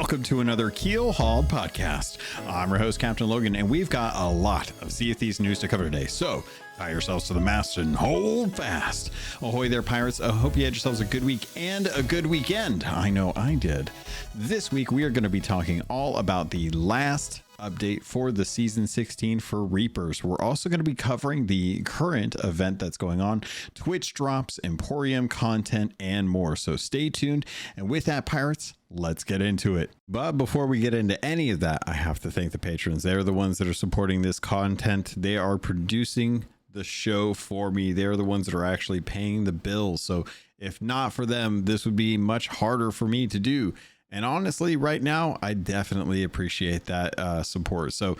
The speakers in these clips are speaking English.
welcome to another Keel Hauled podcast. I'm your host, Captain Logan, and we've got a lot of Sea of Thieves news to cover today. So tie yourselves to the mast and hold fast. Ahoy there, pirates. I hope you had yourselves a good week and a good weekend. I know I did. This week, we are going to be talking all about the last update for the season 16 for Reapers. We're also going to be covering the current event that's going on, Twitch drops, Emporium content, and more. So stay tuned. And with that, pirates, let's get into it. But before we get into any of that, I have to thank the patrons. They're the ones that are supporting this content. They are producing the show for me. They're the ones that are actually paying the bills. So if not for them, this would be much harder for me to do. And honestly, right now, I definitely appreciate that support. So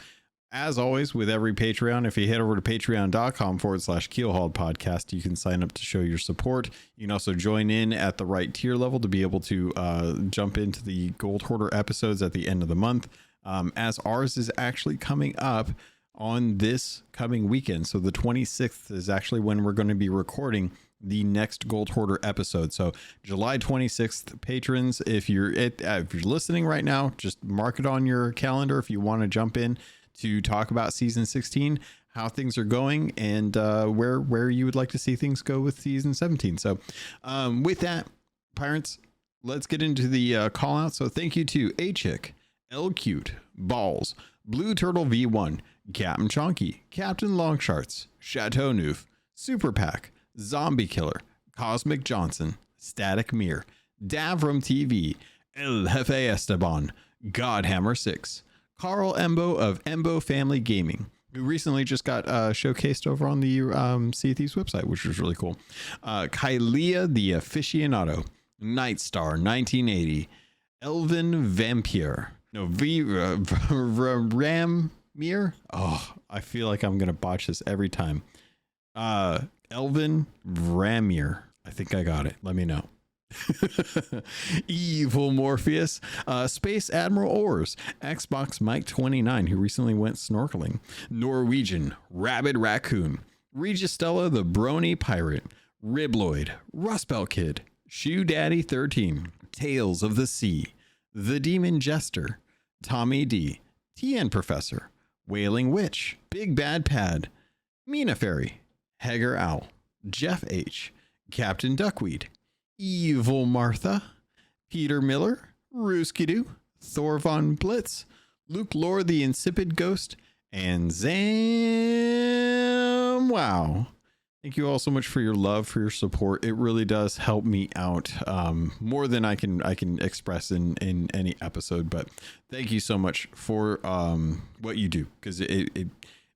as always, with every Patreon, if you head over to patreon.com/Keelhauled podcast, you can sign up to show your support. You can also join in at the right tier level to be able to jump into the Gold Hoarder episodes at the end of the month, as ours is actually coming up on this coming weekend. So the 26th is actually when we're going to be recording the next Gold Hoarder episode. So July 26th, patrons, if you're listening right now, just mark it on your calendar if you want to jump in to talk about season 16, how things are going, and where you would like to see things go with season 17. So with that, pirates, let's get into the call out. So thank you to A-Chick, L-Cute, Balls, Blue Turtle V1, Captain Chonky, Captain Longsharts, Chateau Neuf, Super Pack, Zombie Killer, Cosmic Johnson, Static Mirror, Davram TV, El Jefe Esteban, Godhammer 6, Carl Embo of Embo Family Gaming, who recently just got showcased over on the Sea of Thieves website, which was really cool. Kylea the Aficionado, Nightstar 1980, Elvin Vampire, Ramir. Oh, I feel like I'm gonna botch this every time. Elvin Ramir. I think I got it. Let me know. Evil Morpheus, Space Admiral Ors, Xbox Mike 29, who recently went snorkeling, Norwegian, Rabid Raccoon, Registella the Brony Pirate, Ribloid, Rustbelt Kid, Shoe Daddy 13, Tales of the Sea, The Demon Jester, Tommy D, TN Professor, Wailing Witch, Big Bad Pad, Mina Fairy, Hager Owl, Jeff H, Captain Duckweed, Evil Martha, Peter Miller, Rooskidoo, Thor Von Blitz, Luke Lore the Insipid Ghost, and Zam Wow. Thank you all so much for your love, for your support. It really does help me out more than I can express in any episode. But thank you so much for what you do, because it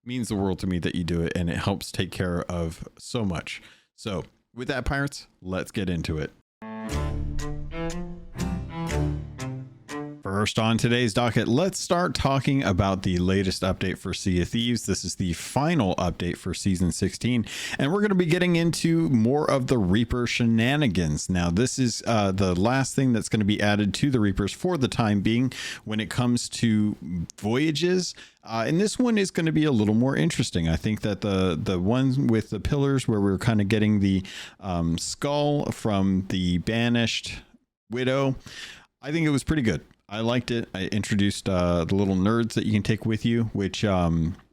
means the world to me that you do it, and it helps take care of so much. So with that, pirates, let's get into it. First on today's docket, let's start talking about the latest update for Sea of Thieves. This is the final update for season 16, and we're going to be getting into more of the Reaper shenanigans. Now, this is the last thing that's going to be added to the Reapers for the time being when it comes to voyages. And this one is going to be a little more interesting. I think that the one with the pillars, where we're kind of getting the skull from the banished widow, I think it was pretty good. I liked it. I introduced the little nerds that you can take with you, which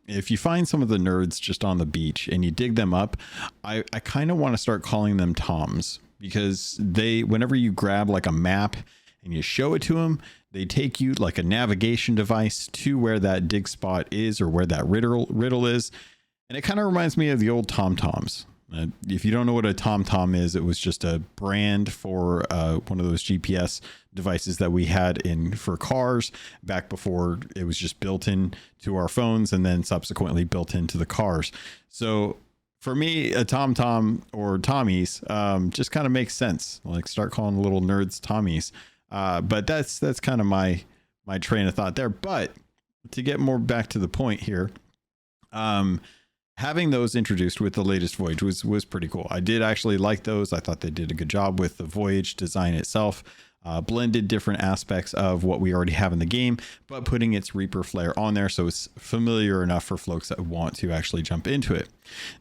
if you find some of the nerds just on the beach and you dig them up, I kind of want to start calling them Toms, because whenever you grab like a map and you show it to them, they take you like a navigation device to where that dig spot is, or where that riddle is. And it kind of reminds me of the old TomToms. If you don't know what a TomTom is, it was just a brand for one of those GPS devices that we had for cars back before it was just built in to our phones, and then subsequently built into the cars. So for me, a TomTom or Tommies just kind of makes sense. Like, start calling little nerds Tommies. But that's kind of my train of thought there. But to get more back to the point here, having those introduced with the latest voyage was pretty cool. I did actually like those. I thought they did a good job with the voyage design itself. blended different aspects of what we already have in the game, but putting its Reaper flair on there so it's familiar enough for folks that want to actually jump into it.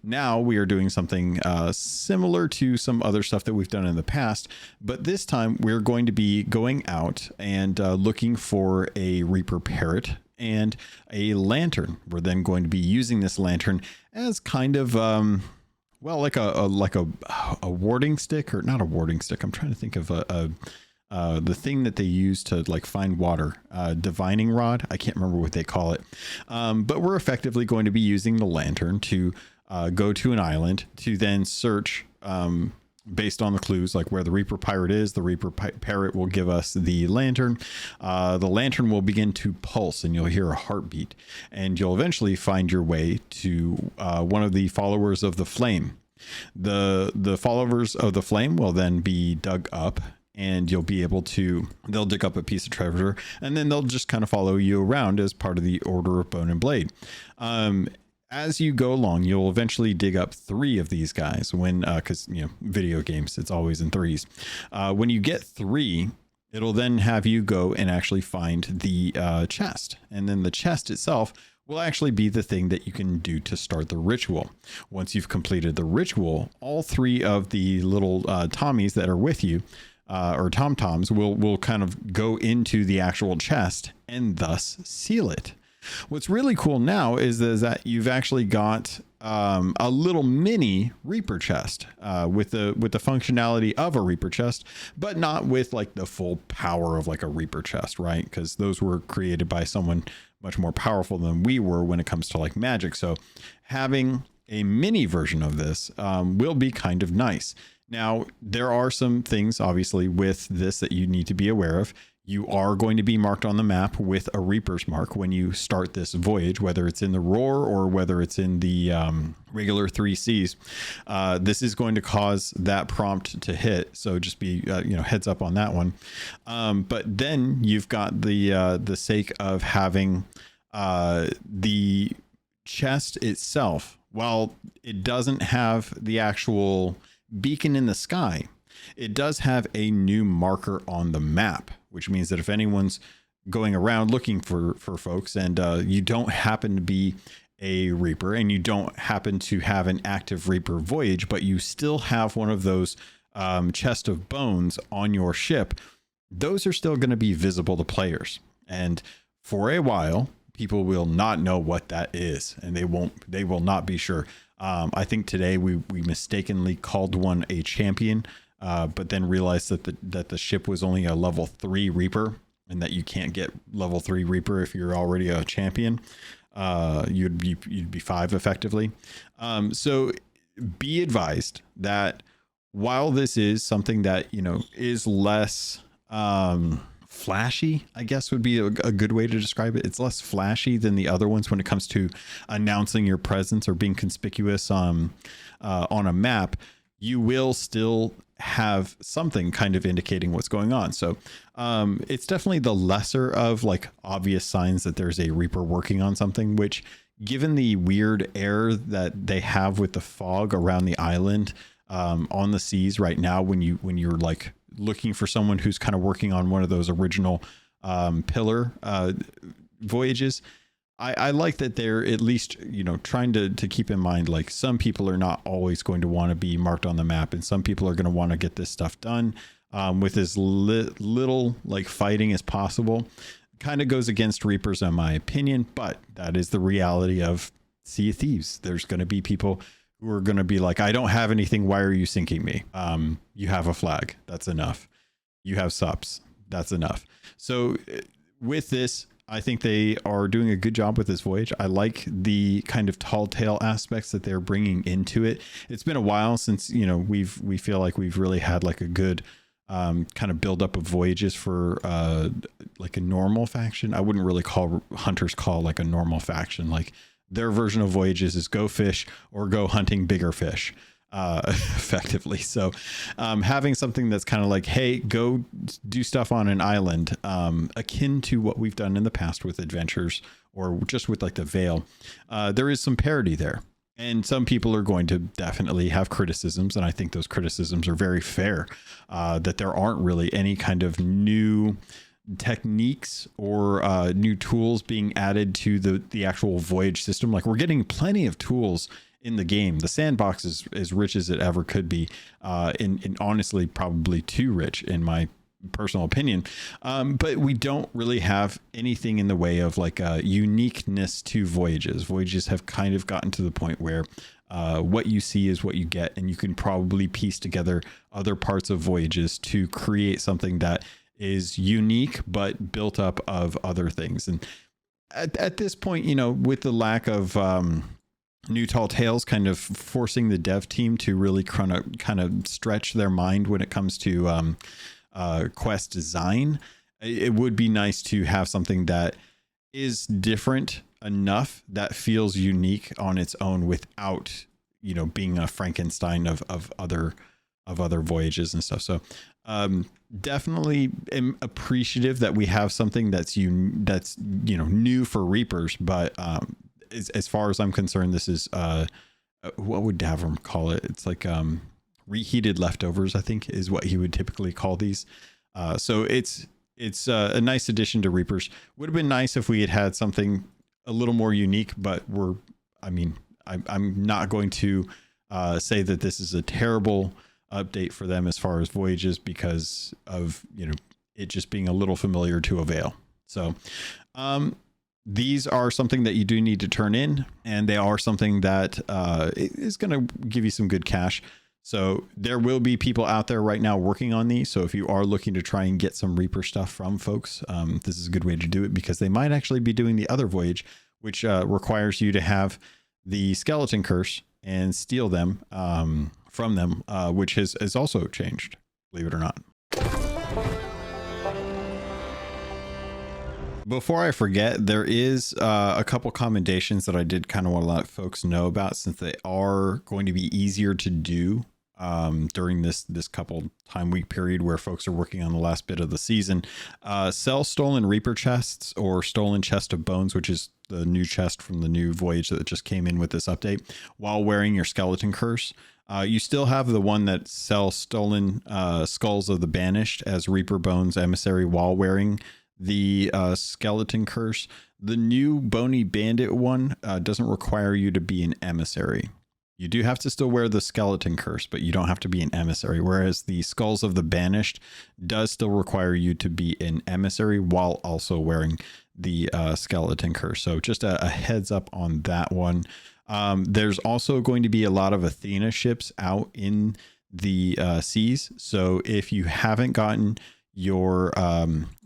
Now we are doing something similar to some other stuff that we've done in the past, but this time we're going to be going out and looking for a Reaper Parrot and a lantern. We're then going to be using this lantern as kind of well, like a warding stick, or not a warding stick. I'm trying to think of the thing that they use to like find water, divining rod. I can't remember what they call it. But we're effectively going to be using the lantern to go to an island to then search based on the clues, like where the Reaper Pirate is. The Reaper Parrot will give us the lantern. The lantern will begin to pulse and you'll hear a heartbeat, and you'll eventually find your way to one of the followers of the flame. The followers of the flame will then be dug up, and you'll be able to, they'll dig up a piece of treasure, and then they'll just kind of follow you around as part of the Order of Bone and Blade. As you go along, you'll eventually dig up 3 of these guys when, because, you know, video games, it's always in 3s. When you get 3, it'll then have you go and actually find the chest. And then the chest itself will actually be the thing that you can do to start the ritual. Once you've completed the ritual, all 3 of the little Tommies that are with you, or Tom-Toms, will kind of go into the actual chest and thus seal it. What's really cool now is that you've actually got a little mini Reaper chest with the functionality of a Reaper chest, but not with like the full power of like a Reaper chest, right? Because those were created by someone much more powerful than we were when it comes to like magic. So having a mini version of this will be kind of nice. Now, there are some things obviously with this that you need to be aware of. You are going to be marked on the map with a Reaper's mark when you start this voyage, whether it's in the Roar or whether it's in the regular 3Cs. This is going to cause that prompt to hit, so just be heads up on that one. But then you've got the sake of having the chest itself. While it doesn't have the actual beacon in the sky, it does have a new marker on the map, which means that if anyone's going around looking for folks and you don't happen to be a Reaper and you don't happen to have an active Reaper voyage, but you still have one of those chest of bones on your ship, those are still going to be visible to players. And for a while, people will not know what that is, and they will not be sure. I think today we mistakenly called one a champion, but then realized that the ship was only a level 3 Reaper, and that you can't get level 3 Reaper if you're already a champion. You'd be 5 effectively. So be advised that while this is something that is less flashy, I guess would be a good way to describe it. It's less flashy than the other ones when it comes to announcing your presence or being conspicuous on a map. You will still have something kind of indicating what's going on. So it's definitely the lesser of like obvious signs that there's a Reaper working on something, which, given the weird air that they have with the fog around the island on the seas right now, when you're like looking for someone who's kind of working on one of those original pillar voyages, I like that they're at least, trying to keep in mind, like, some people are not always going to want to be marked on the map, and some people are going to want to get this stuff done with as little like fighting as possible. Kind of goes against Reapers in my opinion, but that is the reality of Sea of Thieves. There's going to be people who are going to be like, I don't have anything. Why are you sinking me? You have a flag. That's enough. You have subs. That's enough. So with this, I think they are doing a good job with this voyage. I like the kind of tall tale aspects that they're bringing into it. It's been a while since, we feel like we've really had like a good kind of build up of voyages for like a normal faction. I wouldn't really call Hunter's Call like a normal faction. Like, their version of voyages is go fish or go hunting bigger fish, effectively. So having something that's kind of like, hey, go do stuff on an island, akin to what we've done in the past with adventures or just with like the Veil. There is some parity there. And some people are going to definitely have criticisms, and I think those criticisms are very fair, that there aren't really any kind of new techniques or new tools being added to the actual voyage system. Like, we're getting plenty of tools in the game. The sandbox is as rich as it ever could be, and honestly probably too rich in my personal opinion, but we don't really have anything in the way of like uniqueness to voyages have kind of gotten to the point where what you see is what you get, and you can probably piece together other parts of voyages to create something that is unique but built up of other things. And at this point, you know, with the lack of New Tall Tales kind of forcing the dev team to really kind of stretch their mind when it comes to quest design, it would be nice to have something that is different enough that feels unique on its own without, you know, being a Frankenstein of other voyages and stuff. So definitely am appreciative that we have something that's new for Reapers, but as far as I'm concerned, this is what would Davram call it? It's like reheated leftovers, I think, is what he would typically call these. So it's a nice addition to Reapers. Would have been nice if we had something a little more unique, but I'm not going to say that this is a terrible update for them as far as voyages, because of, you know, it just being a little familiar to Avail. So these are something that you do need to turn in, and they are something that is going to give you some good cash. So there will be people out there right now working on these. So if you are looking to try and get some Reaper stuff from folks, this is a good way to do it, because they might actually be doing the other voyage, which requires you to have the skeleton curse and steal them from them, which has also changed, believe it or not. Before I forget, there is a couple commendations that I did kind of want to let folks know about, since they are going to be easier to do during this couple time week period where folks are working on the last bit of the season. Sell stolen Reaper chests or stolen chest of bones, which is the new chest from the new voyage that just came in with this update, while wearing your skeleton curse. You still have the one that sells stolen skulls of the banished as Reaper bones emissary while wearing the skeleton curse. The new bony bandit one doesn't require you to be an emissary. You do have to still wear the skeleton curse, but you don't have to be an emissary, whereas the skulls of the banished does still require you to be an emissary while also wearing the skeleton curse. So just a heads up on that one. There's also going to be a lot of Athena ships out in the seas. So if you haven't gotten your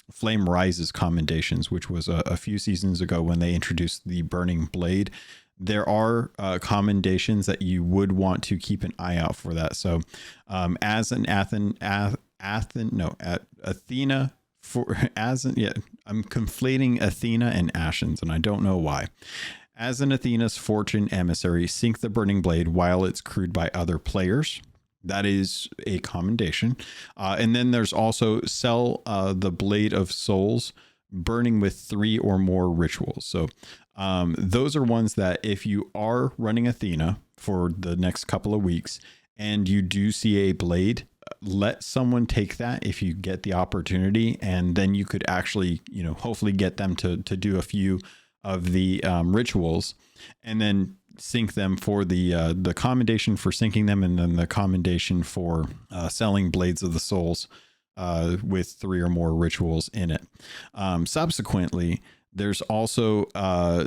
Flame Rises commendations, which was a few seasons ago when they introduced the Burning Blade, there are commendations that you would want to keep an eye out for that. So as an Athena, I'm conflating Athena and Ashen's, and I don't know why. As an Athena's Fortune emissary, sink the Burning Blade while it's crewed by other players. That is a commendation. And then there's also sell the Blade of Souls, burning with 3 or more rituals. So those are ones that if you are running Athena for the next couple of weeks and you do see a blade, let someone take that if you get the opportunity, and then you could actually, you know, hopefully get them to do a few of the rituals, and then sync them for the commendation for syncing them, and then the commendation for selling Blades of the Souls with 3 or more rituals in it. Subsequently, there's also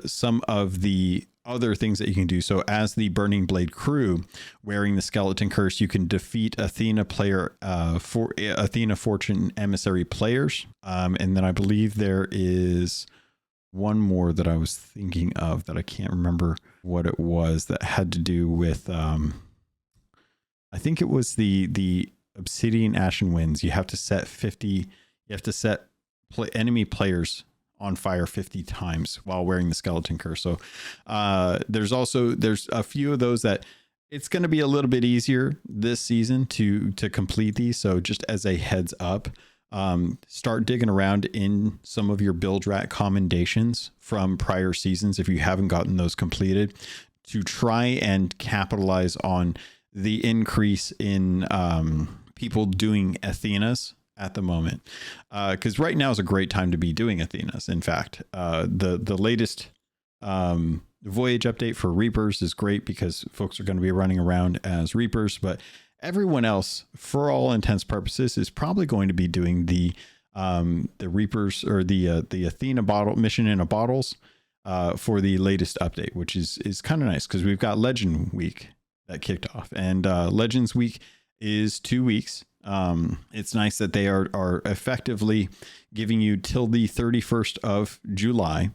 some of the other things that you can do. So as the Burning Blade crew wearing the skeleton curse, you can defeat Athena player for Athena Fortune emissary players. And then I believe there is one more that I was thinking of that I can't remember what it was, that had to do with I think it was the Obsidian Ashen Winds. You have to set enemy players on fire 50 times while wearing the skeleton curse. So there's a few of those that it's going to be a little bit easier this season to complete these. So just as a heads up, start digging around in some of your build rat commendations from prior seasons if you haven't gotten those completed. to try and capitalize on the increase in people doing Athenas at the moment, because right now is a great time to be doing Athenas. In fact, the latest voyage update for Reapers is great because folks are going to be running around as Reapers, but everyone else, for all intents purposes, is probably going to be doing the Reapers or the Athena bottle mission in a bottles for the latest update, which is kind of nice because we've got Legend Week that kicked off, and Legends Week is 2 weeks. It's nice that they are effectively giving you till the 31st of July,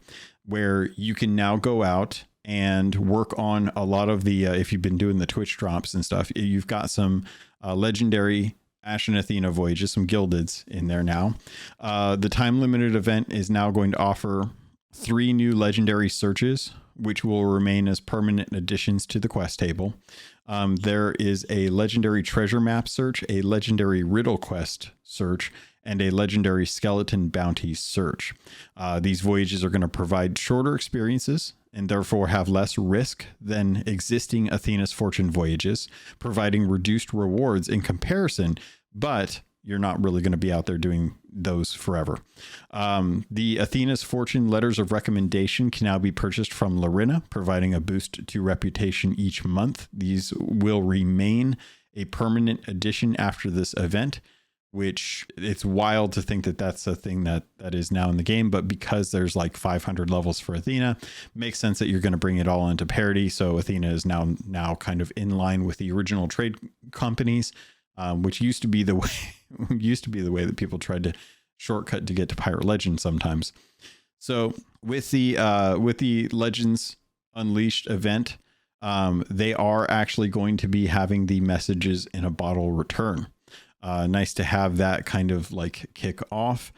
where you can now go out and work on a lot of the, if you've been doing the Twitch drops and stuff, you've got some legendary Ashen Athena voyages, some gildeds in there now. The time limited event is now going to offer 3 new legendary searches, which will remain as permanent additions to the quest table. There is a legendary treasure map search, a legendary riddle quest search, and a legendary skeleton bounty search. These voyages are going to provide shorter experiences and therefore have less risk than existing Athena's Fortune voyages, providing reduced rewards in comparison, but you're not really going to be out there doing those forever. The Athena's Fortune letters of recommendation can now be purchased from Larina, providing a boost to reputation each month. These will remain a permanent addition after this event, which it's wild to think that that's a thing that is now in the game, but because there's like 500 levels for Athena, makes sense that you're going to bring it all into parity. So Athena is now kind of in line with the original trade companies, which used to be the way that people tried to shortcut to get to Pirate Legend sometimes. So with the Legends Unleashed event, they are actually going to be having the messages in a bottle return. Nice to have that kind of like kick off.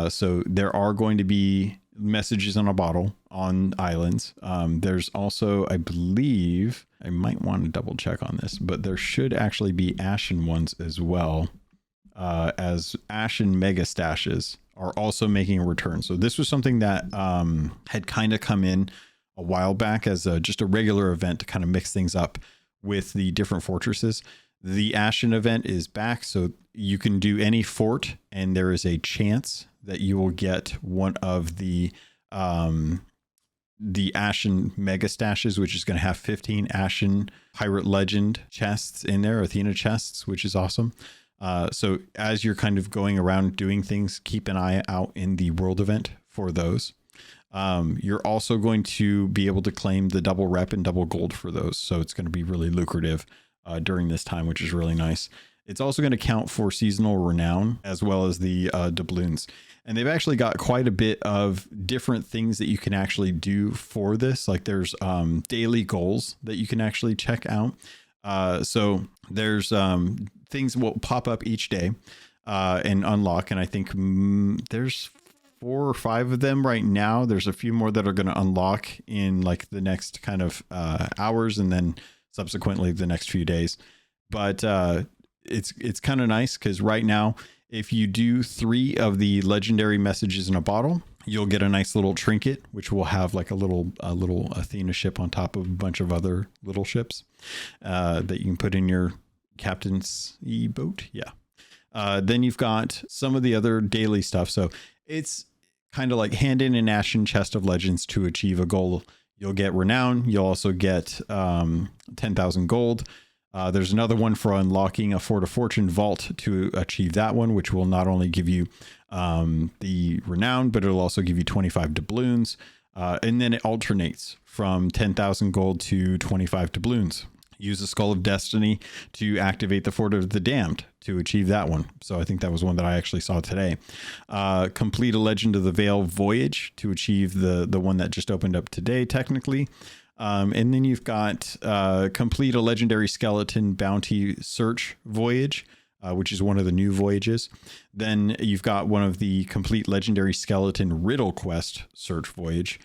So there are going to be messages in a bottle on islands. There's also, I believe, I might want to double check on this, but there should actually be Ashen ones as well, as Ashen mega stashes are also making a return. So this was something that had kind of come in a while back as just a regular event to kind of mix things up with the different fortresses. The Ashen event is back, so you can do any fort, and there is a chance that you will get one of the Ashen mega stashes, which is going to have 15 Ashen Pirate Legend chests in there, Athena chests, which is awesome. So as you're kind of going around doing things, keep an eye out in the world event for those. You're also going to be able to claim the double rep and double gold for those, so it's going to be really lucrative during this time, which is really nice. It's also going to count for seasonal renown as well as the doubloons. And they've actually got quite a bit of different things that you can actually do for this. Like there's daily goals that you can actually check out. So there's things will pop up each day and unlock. And I think there's 4 or 5 of them right now. There's a few more that are going to unlock in like the next kind of hours, and then subsequently the next few days. But it's kind of nice because right now, if you do 3 of the legendary messages in a bottle, you'll get a nice little trinket, which will have like a little Athena ship on top of a bunch of other little ships that you can put in your captain's boat. Yeah. Then you've got some of the other daily stuff. So it's kind of like hand in an Ashen chest of legends to achieve a goal. You'll get renown. You'll also get 10,000 gold. There's another one for unlocking a Fort of Fortune vault to achieve that one, which will not only give you the renown, but it'll also give you 25 doubloons. And then it alternates from 10,000 gold to 25 doubloons. Use the Skull of Destiny to activate the Fort of the Damned to achieve that one. So I think that was one that I actually saw today. Complete a Legend of the Veil voyage to achieve the one that just opened up today, technically. And then you've got complete a legendary skeleton bounty search voyage, which is one of the new voyages. Then you've got one of the complete legendary skeleton riddle quest search voyage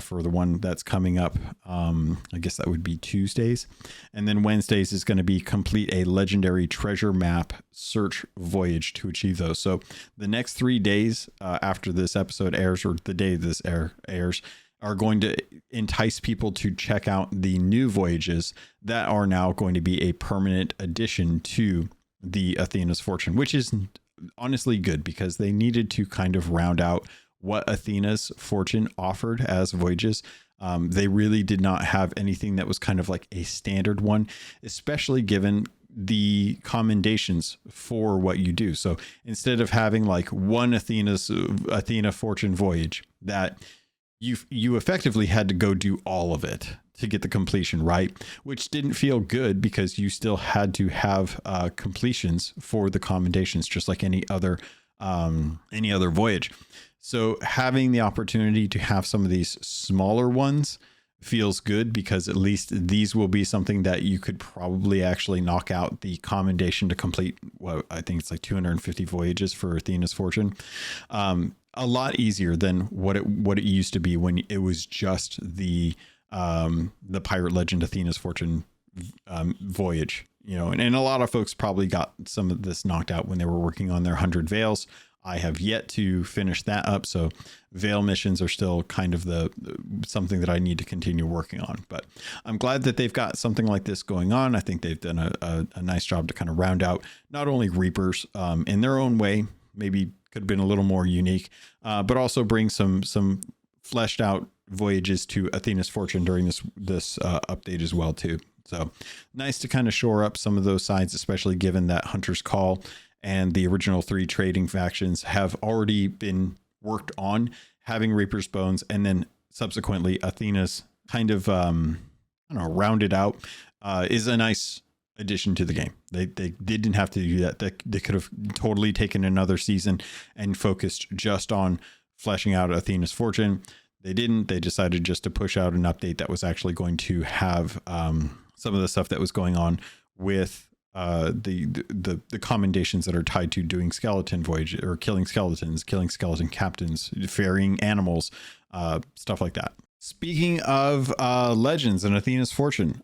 for the one that's coming up. I guess that would be Tuesdays. And then Wednesdays is going to be complete a legendary treasure map search voyage to achieve those. So the next 3 days after this episode airs, or the day this airs, are going to entice people to check out the new voyages that are now going to be a permanent addition to the Athena's Fortune, which is honestly good because they needed to kind of round out what Athena's Fortune offered as voyages. They really did not have anything that was kind of like a standard one, especially given the commendations for what you do. So instead of having like one Athena Fortune voyage that you effectively had to go do all of it to get the completion, right? Which didn't feel good because you still had to have completions for the commendations, just like any other voyage. So having the opportunity to have some of these smaller ones feels good because at least these will be something that you could probably actually knock out the commendation to complete. What I think it's like 250 voyages for Athena's Fortune. A lot easier than what it used to be when it was just the Pirate Legend Athena's Fortune voyage, and a lot of folks probably got some of this knocked out when they were working on their 100 Veils. I have yet to finish that up, so Veil missions are still kind of something that I need to continue working on. But I'm glad that they've got something like this going on. I think they've done a nice job to kind of round out not only Reapers in their own way, maybe could have been a little more unique, but also bring some fleshed out voyages to Athena's Fortune during this update as well too. So nice to kind of shore up some of those sides, especially given that Hunter's Call and the original 3 trading factions have already been worked on having Reaper's Bones, and then subsequently Athena's kind of rounded out is a nice addition to the game. They didn't have to do that. They could have totally taken another season and focused just on fleshing out Athena's Fortune. They didn't. They decided just to push out an update that was actually going to have some of the stuff that was going on with the commendations that are tied to doing skeleton voyage or killing skeletons, killing skeleton captains, ferrying animals, stuff like that. Speaking of Legends and Athena's Fortune,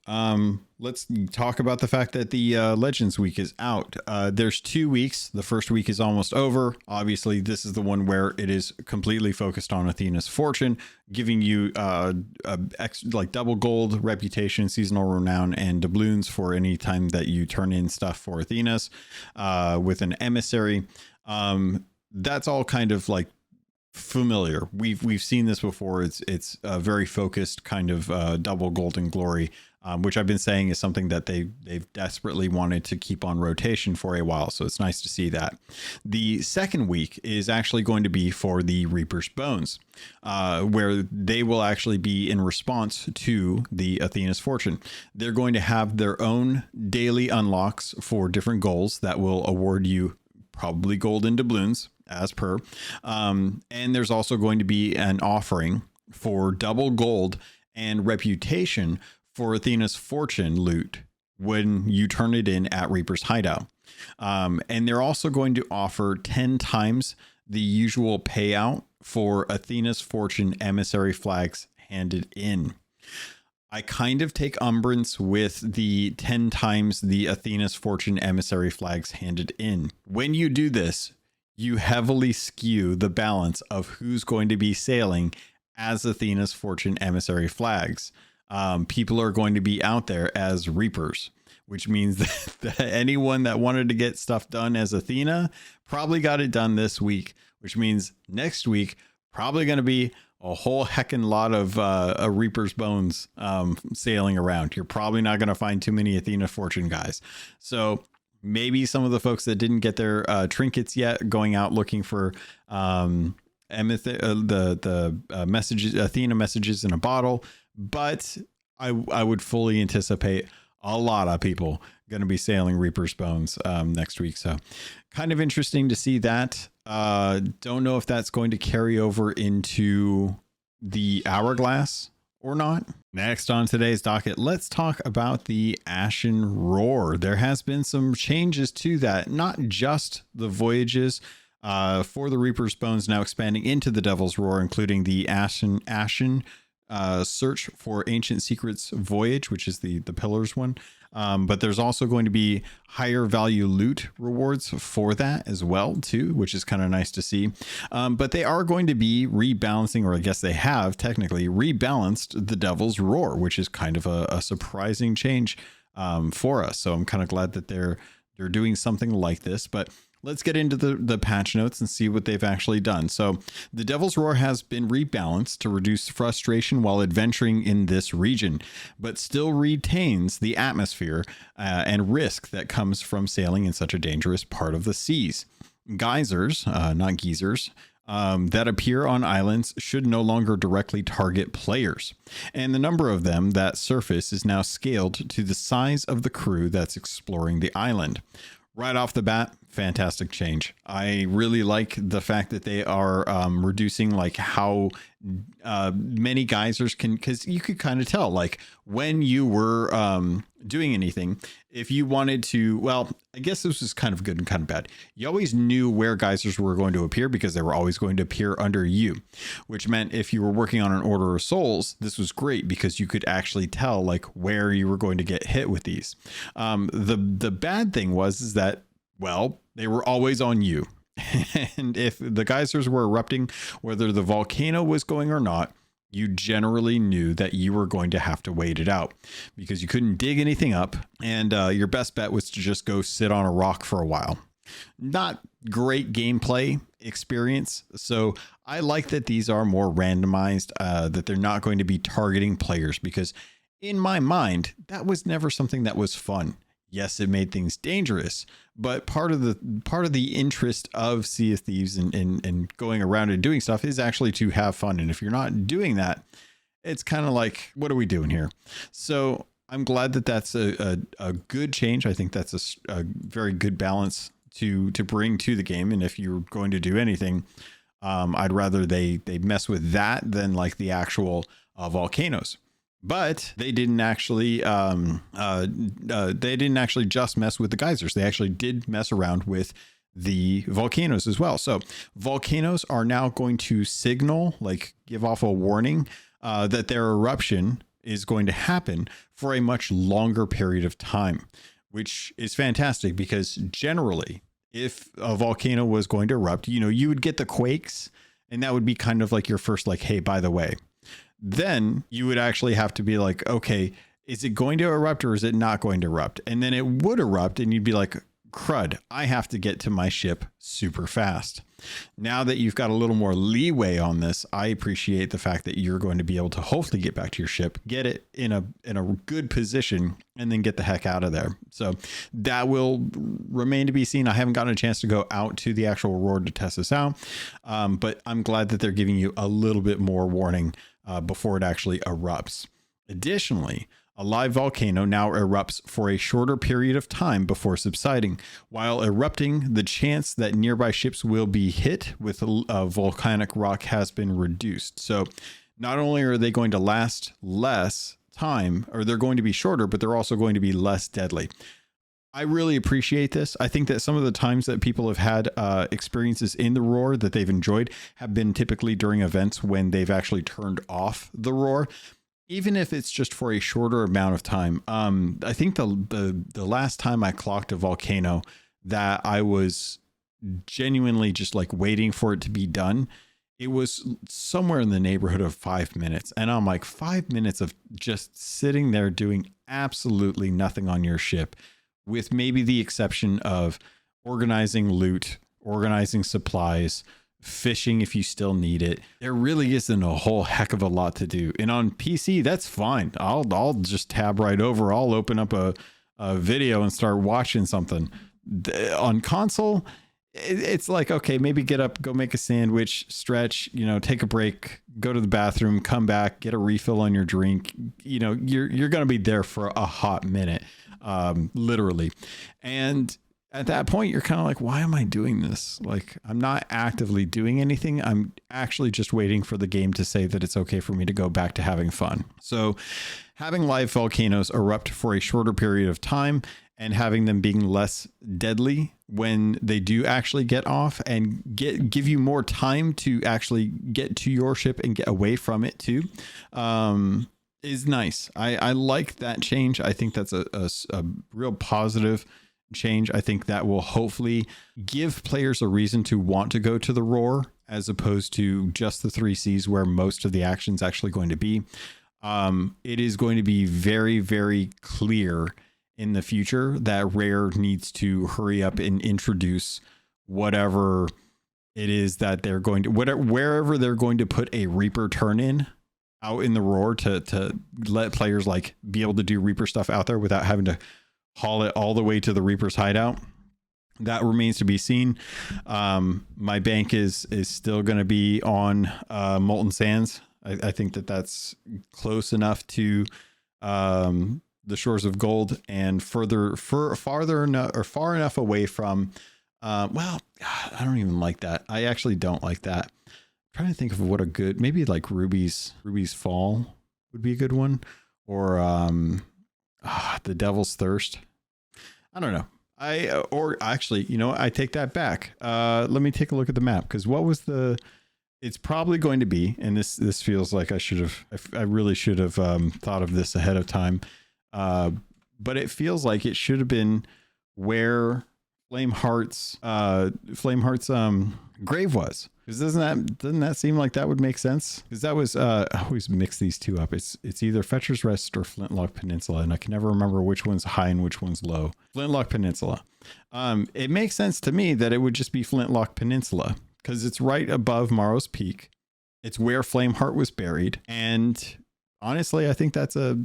let's talk about the fact that the Legends week is out. There's 2 weeks. The first week is almost over. Obviously, this is the one where it is completely focused on Athena's Fortune, giving you like double gold, reputation, seasonal renown, and doubloons for any time that you turn in stuff for Athena's with an emissary. That's all kind of like familiar. We've seen this before. It's a very focused kind of double golden glory, which I've been saying is something that they've desperately wanted to keep on rotation for a while. So it's nice to see that. The second week is actually going to be for the Reaper's Bones, where they will actually be in response to the Athena's Fortune. They're going to have their own daily unlocks for different goals that will award you probably golden doubloons as per. And there's also going to be an offering for double gold and reputation for Athena's Fortune loot when you turn it in at Reaper's Hideout. And they're also going to offer 10 times the usual payout for Athena's Fortune emissary flags handed in. I kind of take umbrance with the 10 times the Athena's Fortune emissary flags handed in. When you do this, you heavily skew the balance of who's going to be sailing as Athena's Fortune emissary flags. People are going to be out there as Reapers, which means that anyone that wanted to get stuff done as Athena probably got it done this week, which means next week probably going to be a whole heckin' lot of Reaper's Bones sailing around. You're probably not going to find too many Athena Fortune guys. So maybe some of the folks that didn't get their trinkets yet going out looking for the messages, Athena messages in a bottle. But I would fully anticipate a lot of people going to be sailing Reaper's Bones next week. So kind of interesting to see that. Don't know if that's going to carry over into the Hourglass or not. Next on today's docket, let's talk about the Ashen Roar. There has been some changes to that, not just the voyages for the Reaper's Bones now expanding into the Devil's Roar, including the Ashen Search for Ancient Secrets voyage, which is the Pillars one. But there's also going to be higher value loot rewards for that as well too, which is kind of nice to see. But they are going to be rebalancing, or I guess they have technically rebalanced the Devil's Roar, which is kind of a surprising change for us. So I'm kind of glad that they're doing something like this. But let's get into the patch notes and see what they've actually done. So the Devil's Roar has been rebalanced to reduce frustration while adventuring in this region, but still retains the atmosphere and risk that comes from sailing in such a dangerous part of the seas. Geysers, not geezers, that appear on islands should no longer directly target players. And the number of them that surface is now scaled to the size of the crew that's exploring the island. Right off the bat, fantastic change. I really like the fact that they are reducing like how many geysers can, because you could kind of tell like when you were doing anything, if you wanted to, well, I guess this was kind of good and kind of bad. You always knew where geysers were going to appear because they were always going to appear under you, which meant if you were working on an Order of Souls, this was great because you could actually tell like where you were going to get hit with these. The bad thing is that, well, they were always on you. And if the geysers were erupting, whether the volcano was going or not, you generally knew that you were going to have to wait it out because you couldn't dig anything up. And your best bet was to just go sit on a rock for a while. Not great gameplay experience. So I like that these are more randomized, that they're not going to be targeting players, because in my mind, that was never something that was fun. Yes, it made things dangerous, but part of the interest of Sea of Thieves and going around and doing stuff is actually to have fun. And if you're not doing that, it's kind of like, what are we doing here? So I'm glad that that's a good change. I think that's a very good balance to bring to the game. And if you're going to do anything, I'd rather they mess with that than like the actual volcanoes. But they didn't actually just mess with the geysers. They actually did mess around with the volcanoes as well. So volcanoes are now going to signal, like give off a warning that their eruption is going to happen for a much longer period of time, which is fantastic because generally if a volcano was going to erupt, you would get the quakes, and that would be kind of like your first like, hey, by the way. Then you would actually have to be like, okay, is it going to erupt or is it not going to erupt? And then it would erupt and you'd be like, crud, I have to get to my ship super fast. Now that you've got a little more leeway on this, I appreciate the fact that you're going to be able to hopefully get back to your ship, get it in a good position, and then get the heck out of there. So that will remain to be seen. I haven't gotten a chance to go out to the actual roar to test this out, but I'm glad that they're giving you a little bit more warning before it actually erupts. Additionally, a live volcano now erupts for a shorter period of time before subsiding. While erupting, the chance that nearby ships will be hit with volcanic rock has been reduced. So not only are they going to last less time, or they're going to be shorter, but they're also going to be less deadly. I really appreciate this. I think that some of the times that people have had experiences in the roar that they've enjoyed have been typically during events when they've actually turned off the roar, even if it's just for a shorter amount of time. I think the last time I clocked a volcano that I was genuinely just like waiting for it to be done, it was somewhere in the neighborhood of 5 minutes. And I'm like, 5 minutes of just sitting there doing absolutely nothing on your ship, with maybe the exception of organizing loot, organizing supplies, fishing if you still need it. There really isn't a whole heck of a lot to do. And on PC, that's fine. I'll just tab right over. I'll open up a video and start watching something. On console, it's like, okay, maybe get up, go make a sandwich, stretch, take a break, go to the bathroom, come back, get a refill on your drink. You're going to be there for a hot minute, literally. And at that point, you're kind of like, why am I doing this? Like, I'm not actively doing anything. I'm actually just waiting for the game to say that it's okay for me to go back to having fun. So having live volcanoes erupt for a shorter period of time and having them being less deadly when they do actually get off and give you more time to actually get to your ship and get away from it too, is nice. I like that change. I think that's a real positive change. I think that will hopefully give players a reason to want to go to the Roar as opposed to just the 3Cs where most of the action is actually going to be. It is going to be very, very clear in the future that Rare needs to hurry up and introduce whatever it is that they're going to, wherever they're going to put a Reaper turn in out in the Roar to let players like be able to do Reaper stuff out there without having to haul it all the way to the Reaper's hideout. That remains to be seen. My bank is still going to be on Molten Sands. I think that's close enough to the Shores of Gold and far enough away from well, I don't even like that. I actually don't like that. I'm trying to think of what a good, maybe like Ruby's Fall would be a good one, or the Devil's Thirst. I don't know. Or actually, I take that back. Let me take a look at the map, because what was it's probably going to be, and this feels like I really should have thought of this ahead of time. But it feels like it should have been where Flameheart's grave was. Because doesn't that seem like that would make sense? Because that was I always mix these two up. It's either Fetcher's Rest or Flintlock Peninsula, and I can never remember which one's high and which one's low. Flintlock Peninsula. It makes sense to me that it would just be Flintlock Peninsula because it's right above Morrow's Peak. It's where Flameheart was buried, and honestly, I think that's a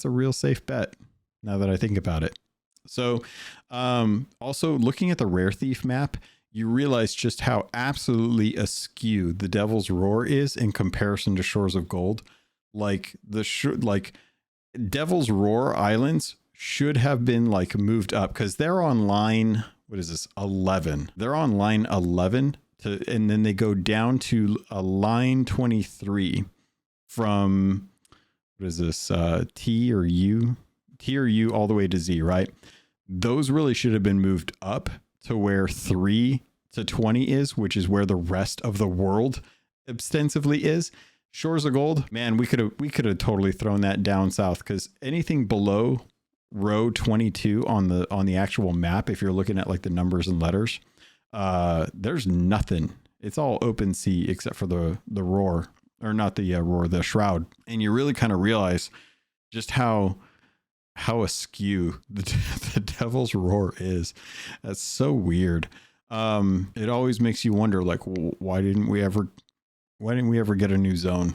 real safe bet now that I think about it. So, also looking at the Rare Thief map, you realize just how absolutely askew the Devil's Roar is in comparison to Shores of Gold. Like Devil's Roar Islands should have been like moved up because they're on line, what is this, 11. They're on line 11 and then they go down to a line 23 from, what is this, T or U all the way to Z, right? Those really should have been moved up to where 3 to 20 is, which is where the rest of the world extensively is. Shores of Gold, man, we could have totally thrown that down south, because anything below row 22 on the actual map, if you're looking at like the numbers and letters, there's nothing. It's all open sea except for the Roar, or not the Roar, the Shroud. And you really kind of realize just how askew the Devil's Roar is. That's so weird. It always makes you wonder, like, why didn't we ever get a new zone?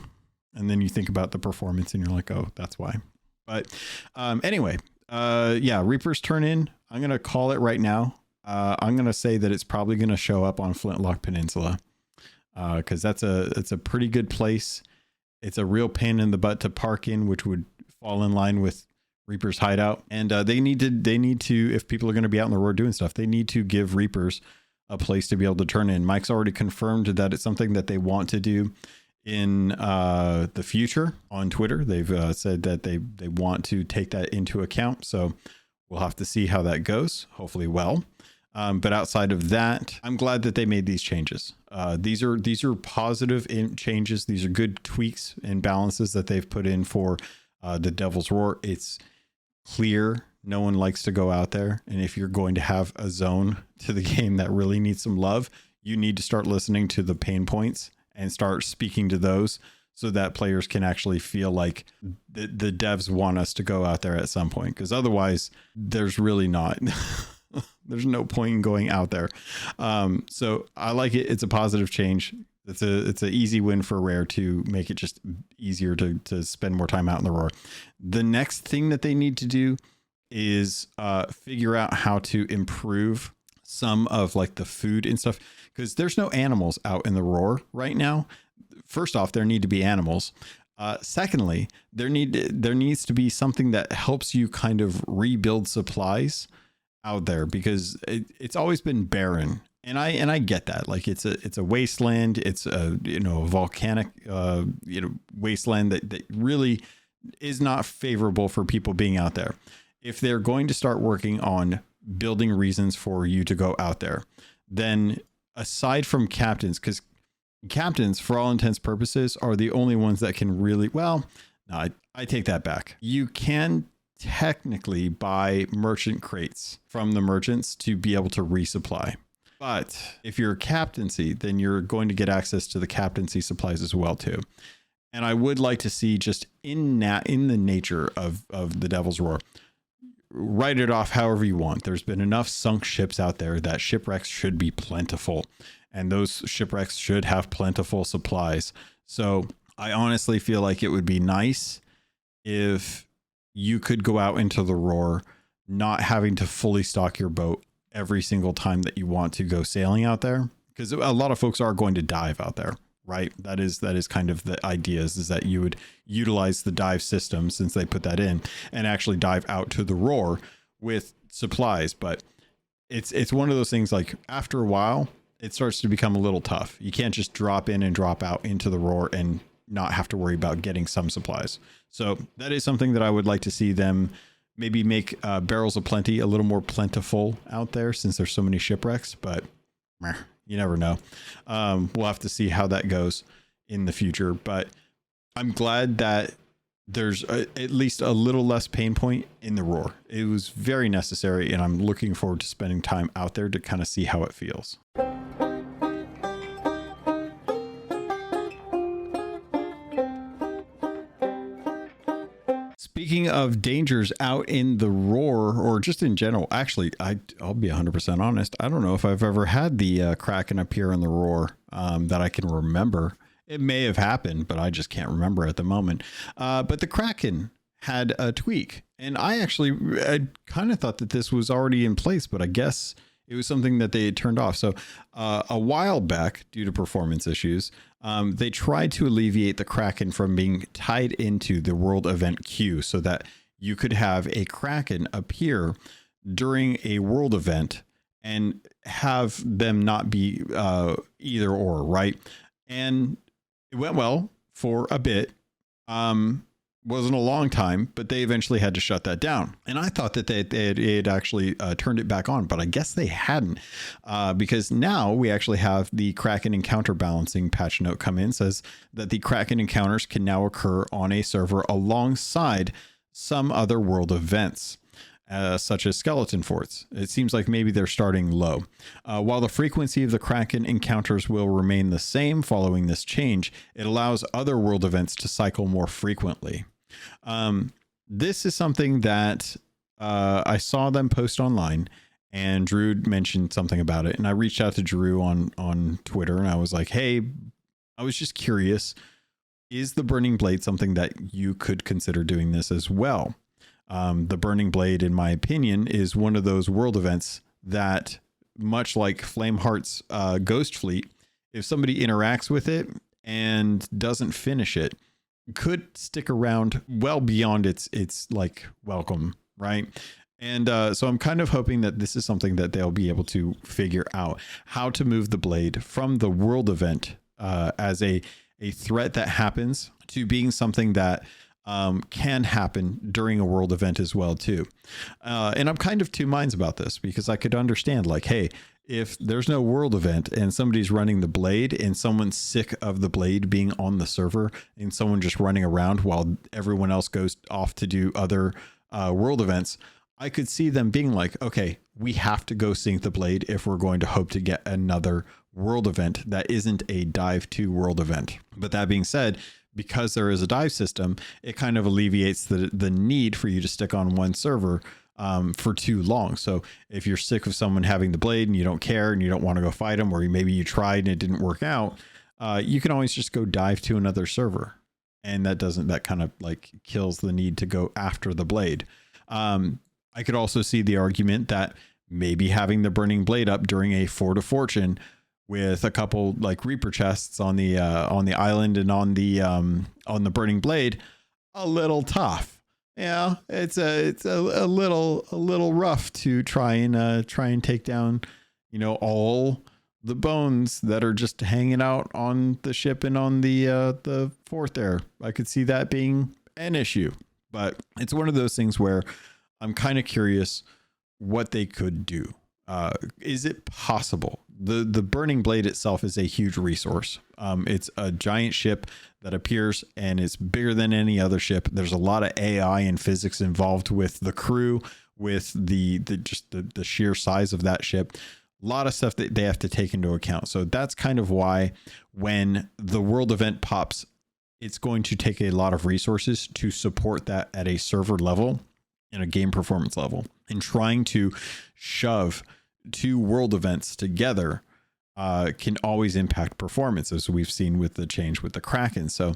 And then you think about the performance and you're like, oh, that's why. But anyway, yeah, Reaper's turn in. I'm going to call it right now. I'm going to say that it's probably going to show up on Flintlock Peninsula, because it's a pretty good place. It's a real pain in the butt to park in, which would fall in line with Reaper's hideout. And they need to, if people are going to be out in the road doing stuff, they need to give Reapers a place to be able to turn in. Mike's already confirmed that it's something that they want to do in the future on Twitter. They've said that they want to take that into account. So we'll have to see how that goes. Hopefully well. But outside of that, I'm glad that they made these changes. These are positive changes. These are good tweaks and balances that they've put in for the Devil's Roar. It's clear no one likes to go out there, and if you're going to have a zone to the game that really needs some love, you need to start listening to the pain points and start speaking to those, so that players can actually feel like the devs want us to go out there at some point, because otherwise there's really not there's no point in going out there. So I like it. It's a positive change. It's an easy win for Rare to make it just easier to spend more time out in the Roar. The next thing that they need to do is figure out how to improve some of like the food and stuff, because there's no animals out in the Roar right now. First off, there need to be animals. Secondly, there needs to be something that helps you kind of rebuild supplies out there, because it's always been barren. And I get that. Like it's a wasteland. It's a volcanic wasteland that really is not favorable for people being out there. If they're going to start working on building reasons for you to go out there, then aside from captains, because captains, for all intents purposes, are the only ones that can really, well, No, I take that back. You can technically buy merchant crates from the merchants to be able to resupply. But if you're a captaincy, then you're going to get access to the captaincy supplies as well too. And I would like to see, just in the nature of the Devil's Roar, write it off however you want. There's been enough sunk ships out there that shipwrecks should be plentiful, and those shipwrecks should have plentiful supplies. So I honestly feel like it would be nice if you could go out into the Roar not having to fully stock your boat every single time that you want to go sailing out there, because a lot of folks are going to dive out there, right? That is kind of the idea, is that you would utilize the dive system, since they put that in, and actually dive out to the Roar with supplies. But it's one of those things, like after a while it starts to become a little tough. You can't just drop in and drop out into the Roar and not have to worry about getting some supplies. So that is something that I would like to see them maybe make Barrels of Plenty a little more plentiful out there, since there's so many shipwrecks. But you never know. We'll have to see how that goes in the future. But I'm glad that there's at least a little less pain point in the Roar. It was very necessary, and I'm looking forward to spending time out there to kind of see how it feels. Speaking of dangers out in the Roar, or just in general, actually, I'll be 100% honest. I don't know if I've ever had the Kraken appear in the Roar that I can remember. It may have happened, but I just can't remember at the moment. But the Kraken had a tweak, and I kind of thought that this was already in place, but I guess it was something that they had turned off. So a while back, due to performance issues, they tried to alleviate the Kraken from being tied into the world event queue, so that you could have a Kraken appear during a world event and have them not be either or, right? And it went well for a bit. Wasn't a long time, but they eventually had to shut that down. And I thought that they had actually turned it back on, but I guess they hadn't, because now we actually have the Kraken encounter balancing patch note come in. Says that the Kraken encounters can now occur on a server alongside some other world events, such as skeleton forts. It seems like maybe they're starting low. While the frequency of the Kraken encounters will remain the same following this change, it allows other world events to cycle more frequently. This is something that I saw them post online, and Drew mentioned something about it, and I reached out to Drew on Twitter, and I was like, hey, I was just curious, is the Burning Blade something that you could consider doing this as well? The Burning Blade, in my opinion, is one of those world events that, much like Flameheart's Ghost Fleet, if somebody interacts with it and doesn't finish it, could stick around well beyond its like welcome, right? And so I'm kind of hoping that this is something that they'll be able to figure out, how to move the blade from the world event as a threat that happens to being something that can happen during a world event as well too. And I'm kind of two minds about this, because I could understand, like, hey, if there's no world event and somebody's running the blade and someone's sick of the blade being on the server and someone just running around while everyone else goes off to do other world events, I could see them being like, okay, we have to go sync the blade if we're going to hope to get another world event that isn't a dive 2 world event. But that being said, because there is a dive system, it kind of alleviates the need for you to stick on one server for too long. So if you're sick of someone having the blade and you don't care and you don't want to go fight them, or maybe you tried and it didn't work out, you can always just go dive to another server. And that kind of like kills the need to go after the blade. I could also see the argument that maybe having the Burning Blade up during a Fort of Fortune with a couple like Reaper chests on the island and on the Burning Blade, a little tough. Yeah, it's a little rough to try and take down, all the bones that are just hanging out on the ship and on the fort there. I could see that being an issue, but it's one of those things where I'm kind of curious what they could do. Is it possible? The Burning Blade itself is a huge resource. It's a giant ship that appears and it's bigger than any other ship. There's a lot of AI and physics involved with the crew, with the sheer size of that ship. A lot of stuff that they have to take into account. So that's kind of why when the world event pops, it's going to take a lot of resources to support that at a server level and a game performance level. And trying to shove two world events together can always impact performance, as we've seen with the change with the Kraken. So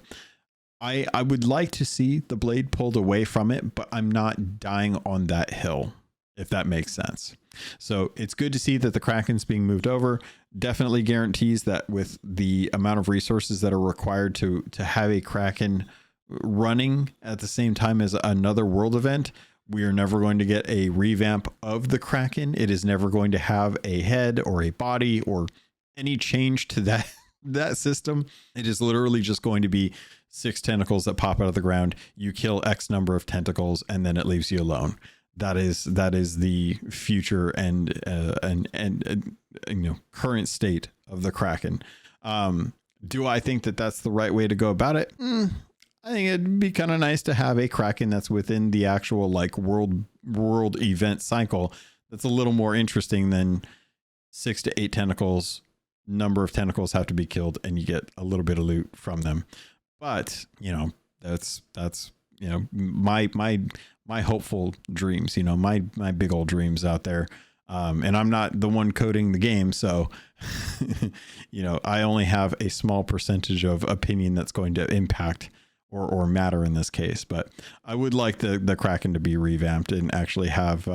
I would like to see the blade pulled away from it, but I'm not dying on that hill, if that makes sense. So it's good to see that the Kraken's being moved over. Definitely guarantees that with the amount of resources that are required to have a Kraken running at the same time as another world event, we are never going to get a revamp of the Kraken. It is never going to have a head or a body or any change to that system. It is literally just going to be 6 tentacles that pop out of the ground. You kill X number of tentacles and then it leaves you alone. That is the future and current state of the Kraken. Do I think that that's the right way to go about it? I think it'd be kind of nice to have a Kraken that's within the actual like world event cycle. That's a little more interesting than 6 to 8 tentacles. Number of tentacles have to be killed and you get a little bit of loot from them. But that's my hopeful dreams, my big old dreams out there. And I'm not the one coding the game. So, I only have a small percentage of opinion that's going to impact or matter in this case. But I would like the Kraken to be revamped and actually have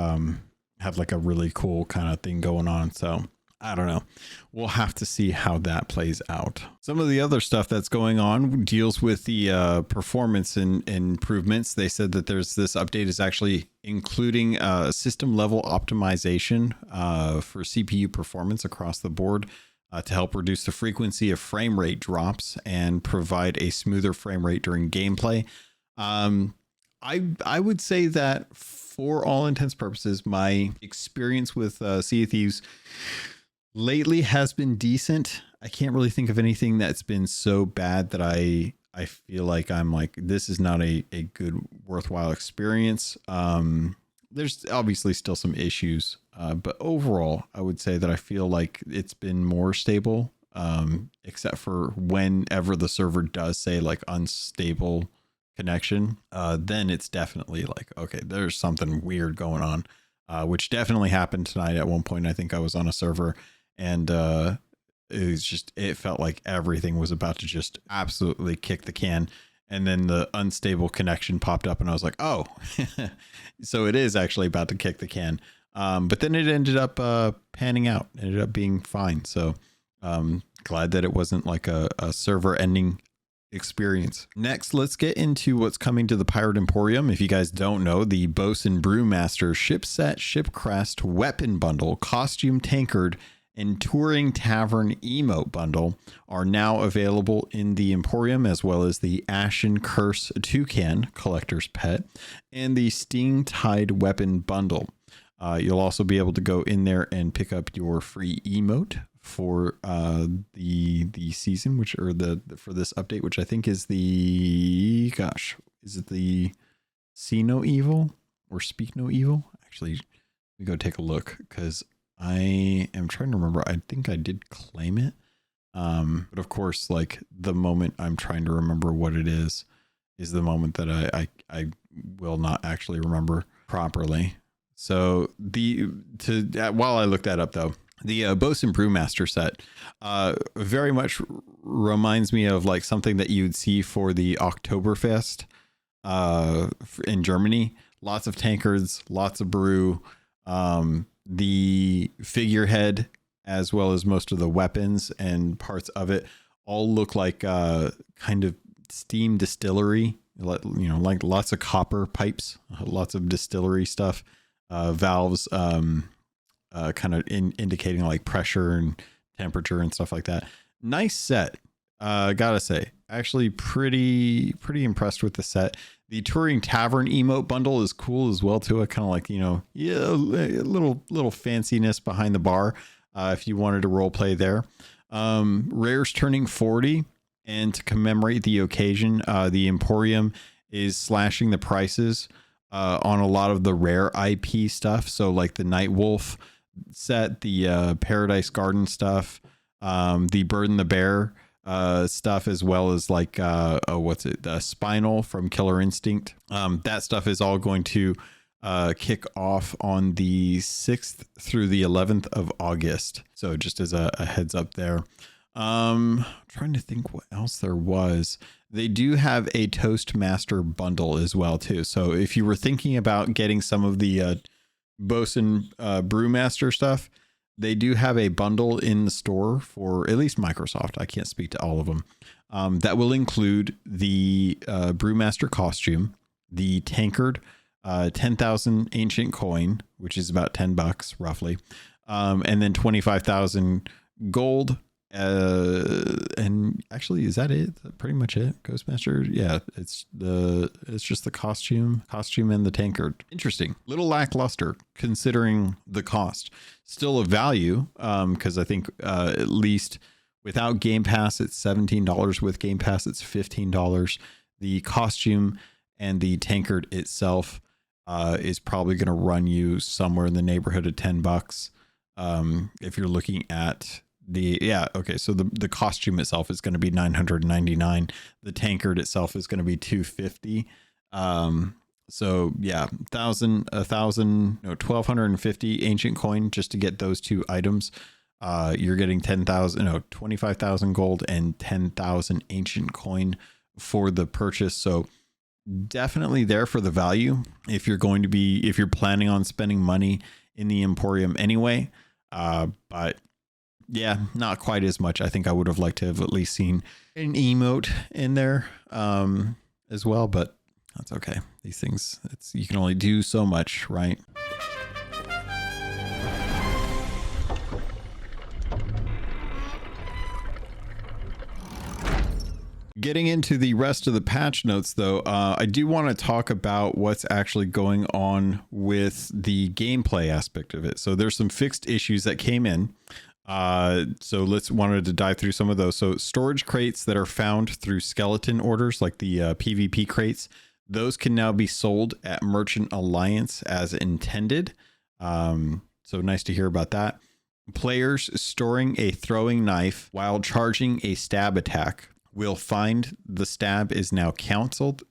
like a really cool kind of thing going on. So I don't know. We'll have to see how that plays out. Some of the other stuff that's going on deals with the performance and improvements. They said that this update is actually including system level optimization for CPU performance across the board to help reduce the frequency of frame rate drops and provide a smoother frame rate during gameplay. I would say that for all intents and purposes, my experience with Sea of Thieves lately has been decent. I can't really think of anything that's been so bad that I feel like I'm like, this is not a good, worthwhile experience. There's obviously still some issues, but overall, I would say that I feel like it's been more stable, except for whenever the server does say like unstable connection, then it's definitely like, okay, there's something weird going on, which definitely happened tonight. At one point, I think I was on a server and it felt like everything was about to just absolutely kick the can. And then the unstable connection popped up and I was like, oh, so it is actually about to kick the can. But then it ended up panning out, ended up being fine. So glad that it wasn't like a server ending experience. Next, let's get into what's coming to the Pirate Emporium. If you guys don't know, the Bosun Brewmaster ship set, ship crest, weapon bundle, costume tankard, and touring tavern emote bundle are now available in the Emporium, as well as the Ashen Curse Toucan collector's pet and the Sting Tide weapon bundle. You'll also be able to go in there and pick up your free emote for the season, for this update, which I think is is it the See No Evil or Speak No Evil? Actually, we go take a look because I am trying to remember. I think I did claim it. But of course, like the moment I'm trying to remember what it is the moment that I will not actually remember properly. So while I look that up though, the Bosun Brewmaster set very much reminds me of like something that you'd see for the Oktoberfest in Germany. Lots of tankards, lots of brew. The figurehead, as well as most of the weapons and parts of it, all look like kind of steam distillery, like lots of copper pipes, lots of distillery stuff, valves, kind of indicating like pressure and temperature and stuff like that. Nice set. Gotta say, actually pretty impressed with the set. The Touring Tavern emote bundle is cool as well too. I kind of like, yeah, a little fanciness behind the bar. If you wanted to role play there. Rare's turning 40, and to commemorate the occasion, the Emporium is slashing the prices on a lot of the rare IP stuff. So like the Night Wolf set, the Paradise Garden stuff, the Bird and the Bear stuff, as well as like the Spinal from Killer Instinct. That stuff is all going to kick off on the 6th through the 11th of August. So just as a heads up there. Trying to think what else there was. They do have a Toastmaster bundle as well too. So if you were thinking about getting some of the Bosun Brewmaster stuff, they do have a bundle in the store for at least Microsoft. I can't speak to all of them. That will include the Brewmaster costume, the Tankard, 10,000 ancient coin, which is about $10 roughly, and then 25,000 gold. And actually, is that it? Pretty much it. Ghostmaster. Yeah, it's just the costume and the Tankard. Interesting. Little lackluster considering the cost. Still a value, because I think at least without Game Pass it's $17. With Game Pass it's $15. The costume and the Tankard itself is probably going to run you somewhere in the neighborhood of $10. If you're looking at so the costume itself is going to be $999. The Tankard itself is going to be $250. So yeah, 1,250 ancient coin just to get those two items. You're getting 25,000 gold and 10,000 ancient coin for the purchase. So definitely there for the value if you're planning on spending money in the Emporium anyway. But yeah, not quite as much. I think I would have liked to have at least seen an emote in there as well, but that's okay. These things, you can only do so much, right? Getting into the rest of the patch notes, though, I do want to talk about what's actually going on with the gameplay aspect of it. So there's some fixed issues that came in. So wanted to dive through some of those. So storage crates that are found through skeleton orders, like the PvP crates, those can now be sold at Merchant Alliance as intended. So nice to hear about that. Players storing a throwing knife while charging a stab attack will find the stab is now canceled.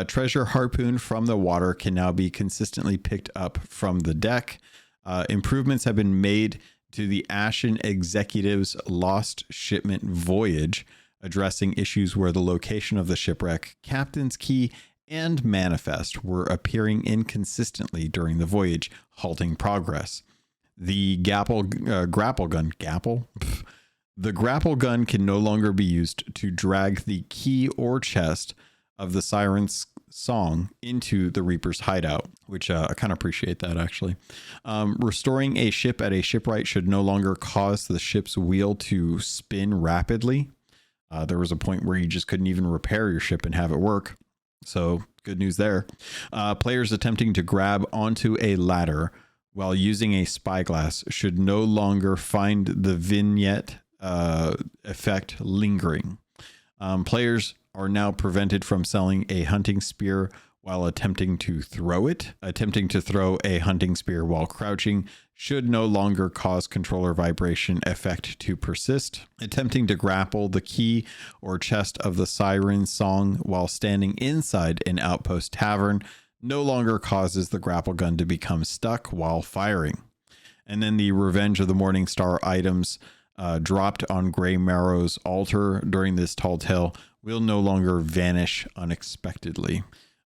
Treasure harpoon from the water can now be consistently picked up from the deck. Improvements have been made to the Ashen Executive's Lost Shipment Voyage, addressing issues where the location of the shipwreck, captain's key, and manifest were appearing inconsistently during the voyage, halting progress. The grapple gun can no longer be used to drag the key or chest of the Siren's song into the Reaper's hideout, which I kind of appreciate that actually. Restoring a ship at a shipwright should no longer cause the ship's wheel to spin rapidly. There was a point where you just couldn't even repair your ship and have it work. So good news there. Players attempting to grab onto a ladder while using a spyglass should no longer find the vignette effect lingering. Players are now prevented from selling a hunting spear while attempting to throw it. Attempting to throw a hunting spear while crouching should no longer cause controller vibration effect to persist. Attempting to grapple the key or chest of the Siren song while standing inside an outpost tavern no longer causes the grapple gun to become stuck while firing. And then the Revenge of the Morning Star items dropped on Grey Marrow's altar during this tall tale will no longer vanish unexpectedly.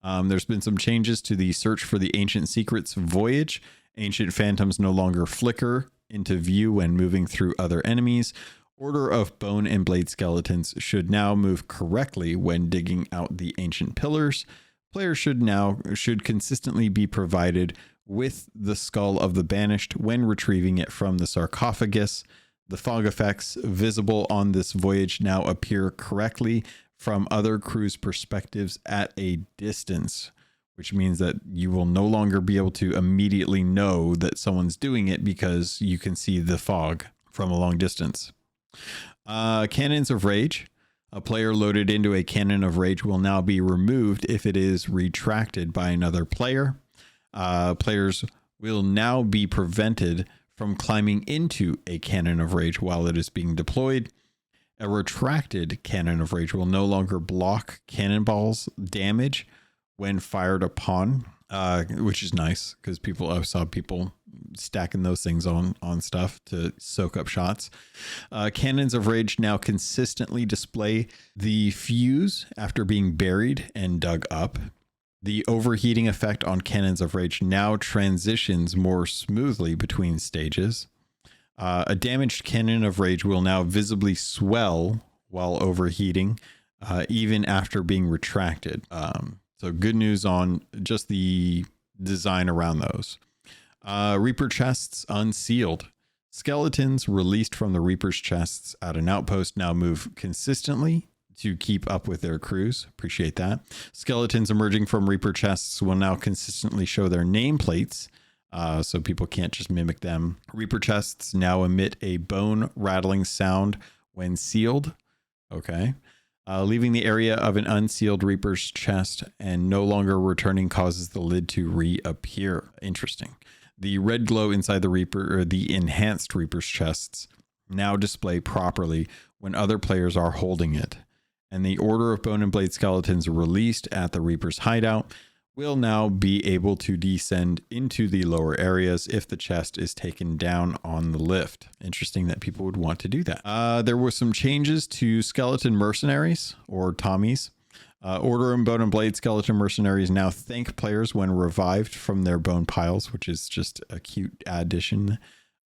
There's been some changes to the Search for the Ancient Secrets voyage. Ancient phantoms no longer flicker into view when moving through other enemies. Order of Bone and Blade skeletons should now move correctly when digging out the ancient pillars. Players should consistently be provided with the skull of the banished when retrieving it from the sarcophagus. The fog effects visible on this voyage now appear correctly from other crews' perspectives at a distance, which means that you will no longer be able to immediately know that someone's doing it because you can see the fog from a long distance. Cannons of Rage. A player loaded into a Cannon of Rage will now be removed if it is retracted by another player. Players will now be prevented from climbing into a Cannon of Rage while it is being deployed. A retracted Cannon of Rage will no longer block cannonballs damage when fired upon, which is nice because I saw people stacking those things on stuff to soak up shots. Cannons of Rage now consistently display the fuse after being buried and dug up. The overheating effect on Cannons of Rage now transitions more smoothly between stages. A damaged Cannon of Rage will now visibly swell while overheating, even after being retracted. So good news on just the design around those. Reaper chests unsealed. Skeletons released from the Reaper's chests at an outpost now move consistently to keep up with their crews. Appreciate that. Skeletons emerging from Reaper chests will now consistently show their nameplates, so people can't just mimic them. Reaper chests now emit a bone rattling sound when sealed. Okay. Leaving the area of an unsealed Reaper's chest and no longer returning causes the lid to reappear. Interesting. The red glow inside the Reaper, or the enhanced Reaper's chests, now display properly when other players are holding it. And the order of Bone and Blade skeletons released at the Reaper's hideout will now be able to descend into the lower areas if the chest is taken down on the lift. Interesting that people would want to do that. There were some changes to skeleton mercenaries, or Tommies. Order and Bone and Blade skeleton mercenaries now thank players when revived from their bone piles, which is just a cute addition.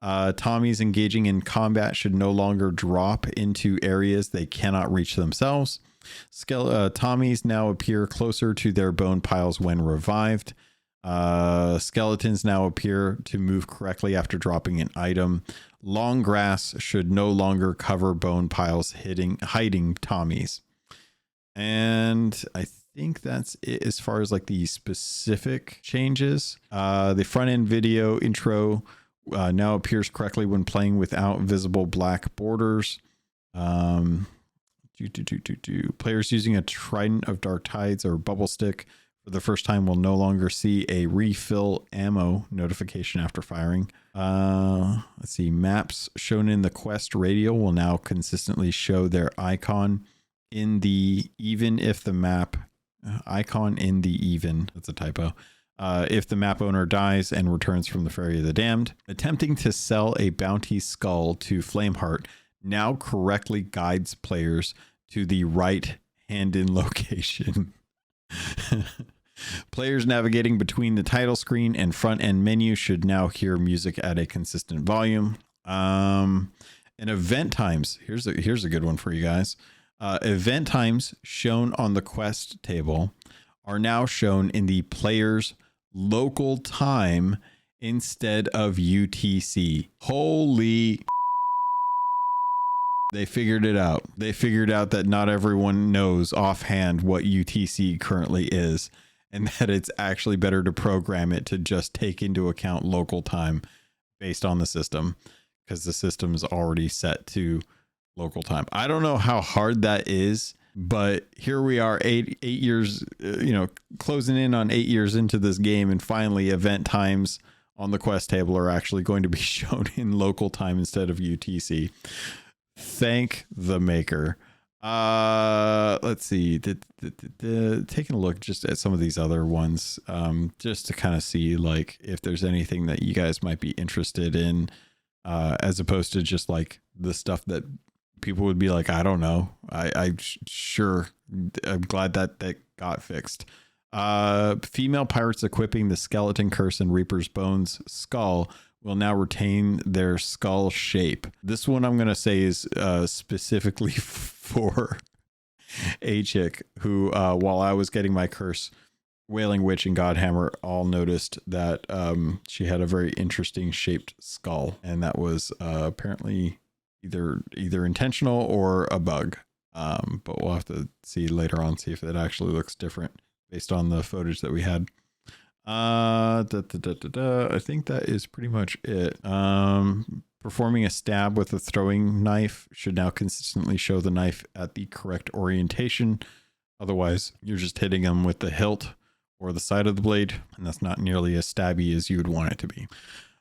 Tommies engaging in combat should no longer drop into areas they cannot reach themselves. Tommies now appear closer to their bone piles when revived. Skeletons now appear to move correctly after dropping an item. Long grass should no longer cover bone piles hiding Tommies. And I think that's it as far as like the specific changes. The front end video intro now appears correctly when playing without visible black borders. Players using a Trident of Dark Tides or Bubble Stick for the first time will no longer see a refill ammo notification after firing. Let's see. Maps shown in the quest radial will now consistently show their icon in the even if the map icon in the even. That's a typo. If the map owner dies and returns from the Ferry of the Damned. Attempting to sell a bounty skull to Flameheart now correctly guides players to the right hand-in location. Players navigating between the title screen and front-end menu should now hear music at a consistent volume. And event times. Here's a good one for you guys. Event times shown on the quest table are now shown in the player's local time instead of UTC. Holy they figured it out. They figured out that not everyone knows offhand what UTC currently is, and that it's actually better to program it to just take into account local time based on the system, because the system is already set to local time. I don't know how hard that is, but here we are, eight years, closing in on 8 years into this game, and finally event times on the quest table are actually going to be shown in local time instead of UTC. Thank the maker. Let's see. Taking a look just at some of these other ones, just to kind of see like if there's anything that you guys might be interested in, as opposed to just like the stuff that people would be like, I don't know. I'm glad that got fixed. Female pirates equipping the Skeleton Curse and Reaper's Bones skull will now retain their skull shape. This one I'm going to say is specifically for a chick who, while I was getting my curse, Wailing Witch and Godhammer all noticed that she had a very interesting shaped skull. And that was apparently either intentional or a bug. But we'll have to see later on, see if it actually looks different based on the footage that we had. I think that is pretty much it. Performing a stab with a throwing knife should now consistently show the knife at the correct orientation. Otherwise, you're just hitting them with the hilt or the side of the blade, and that's not nearly as stabby as you would want it to be.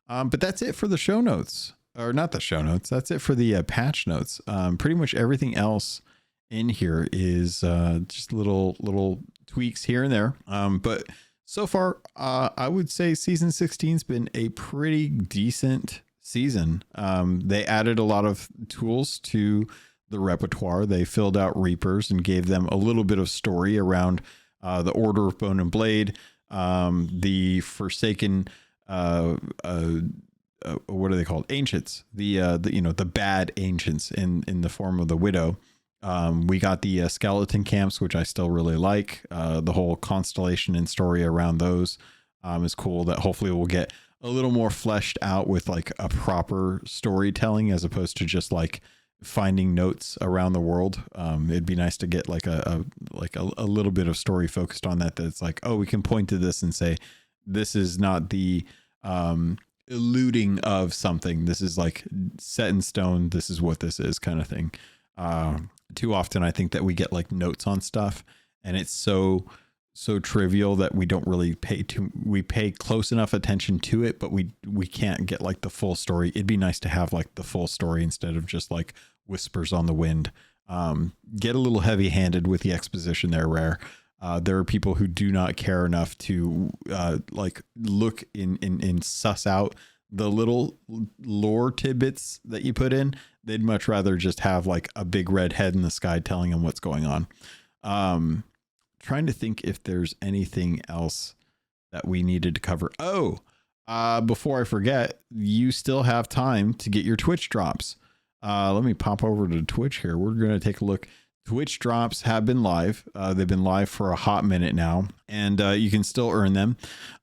But that's it for the show notes, or not the show notes. That's it for the patch notes. Pretty much everything else in here is just little tweaks here and there. But so far, I would say season 16's been a pretty decent season. They added a lot of tools to the repertoire. They filled out Reapers and gave them a little bit of story around the Order of Bone and Blade, the Forsaken, what are they called? Ancients, the bad ancients in the form of the Widow. We got the skeleton camps, which I still really like. The whole constellation and story around those is cool. That hopefully will get a little more fleshed out with like a proper storytelling as opposed to just like finding notes around the world. It'd be nice to get like a little bit of story focused on that. That's like, oh, we can point to this and say, this is not the eluding of something. This is like set in stone. This is what this is, kind of thing. Too often I think that we get like notes on stuff and it's so trivial that we don't really we pay close enough attention to it, but we can't get like the full story. It'd be nice to have like the full story instead of just like whispers on the wind. Get a little heavy handed with the exposition there, Rare. There are people who do not care enough to like look in suss out the little lore tidbits that you put in. They'd much rather just have like a big red head in the sky telling them what's going on. Trying to think if there's anything else that we needed to cover. Before I forget, you still have time to get your Twitch drops. Let me pop over to Twitch here. We're going to take a look. Twitch drops have been live. They've been live for a hot minute now, and you can still earn them.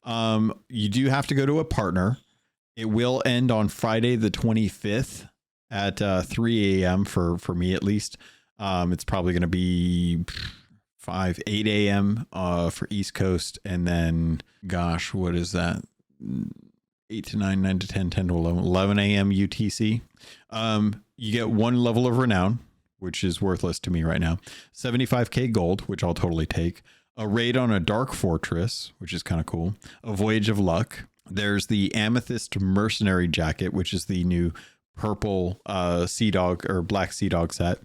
You do have to go to a partner. It will end on Friday the 25th at 3 a.m. for me at least. It's probably going to be 8 a.m. For East Coast, and then gosh, what is that? 8 to 9, 9 to 10, 10 to 11 a.m. UTC. You get 1 level of renown, which is worthless to me right now. 75k gold, which I'll totally take. A raid on a dark fortress, which is kind of cool. A voyage of luck. There's the amethyst mercenary jacket, which is the new purple sea dog or black sea dog set.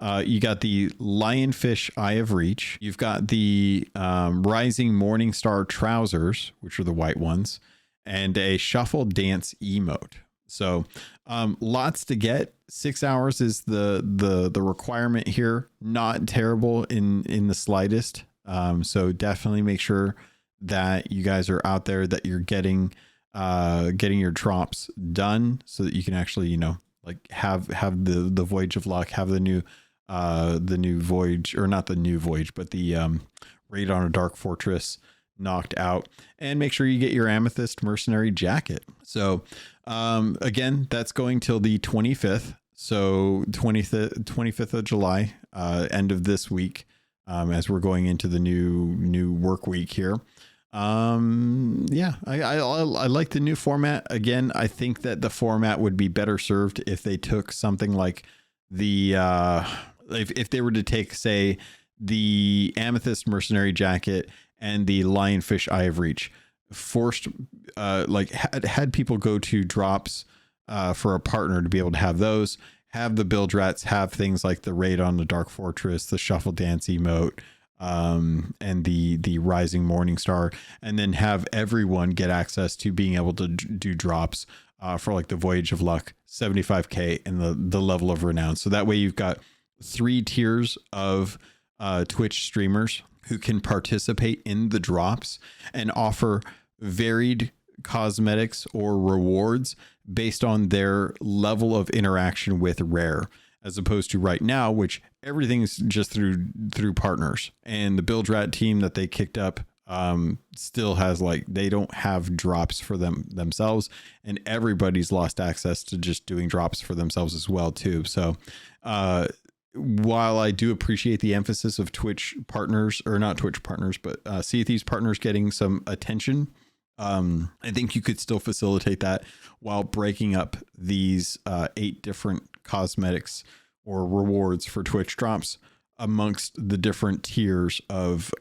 You got the lionfish eye of reach. You've got the rising morning star trousers, which are the white ones, and a shuffle dance emote. So lots to get. 6 hours is the requirement here. Not terrible in the slightest. So definitely make sure that you guys are out there, that you're getting your drops done so that you can actually, like have the voyage of luck, have the new voyage, or not the new voyage, but the raid on a dark fortress knocked out, and make sure you get your amethyst mercenary jacket. So again, that's going till the 25th. So 25th of July, end of this week, as we're going into the new work week here. I like the new format. Again, I think that the format would be better served if they took something like the if they were to take, say, the amethyst mercenary jacket and the lionfish eye of reach, forced had people go to drops for a partner to be able to have those, have the build rats have things like the raid on the dark fortress, the shuffle dance emote, and the rising morning star, and then have everyone get access to being able to do drops for like the voyage of luck, 75k, and the level of renown. So that way you've got 3 tiers of Twitch streamers who can participate in the drops and offer varied cosmetics or rewards based on their level of interaction with Rare, as opposed to right now, which everything's just through partners. And the Build Rat team that they kicked up still has like, they don't have drops for themselves, and everybody's lost access to just doing drops for themselves as well too. So while I do appreciate the emphasis of Twitch partners, or not Twitch partners, but Sea of Thieves partners getting some attention, I think you could still facilitate that while breaking up these 8 different cosmetics or rewards for Twitch drops amongst the different tiers of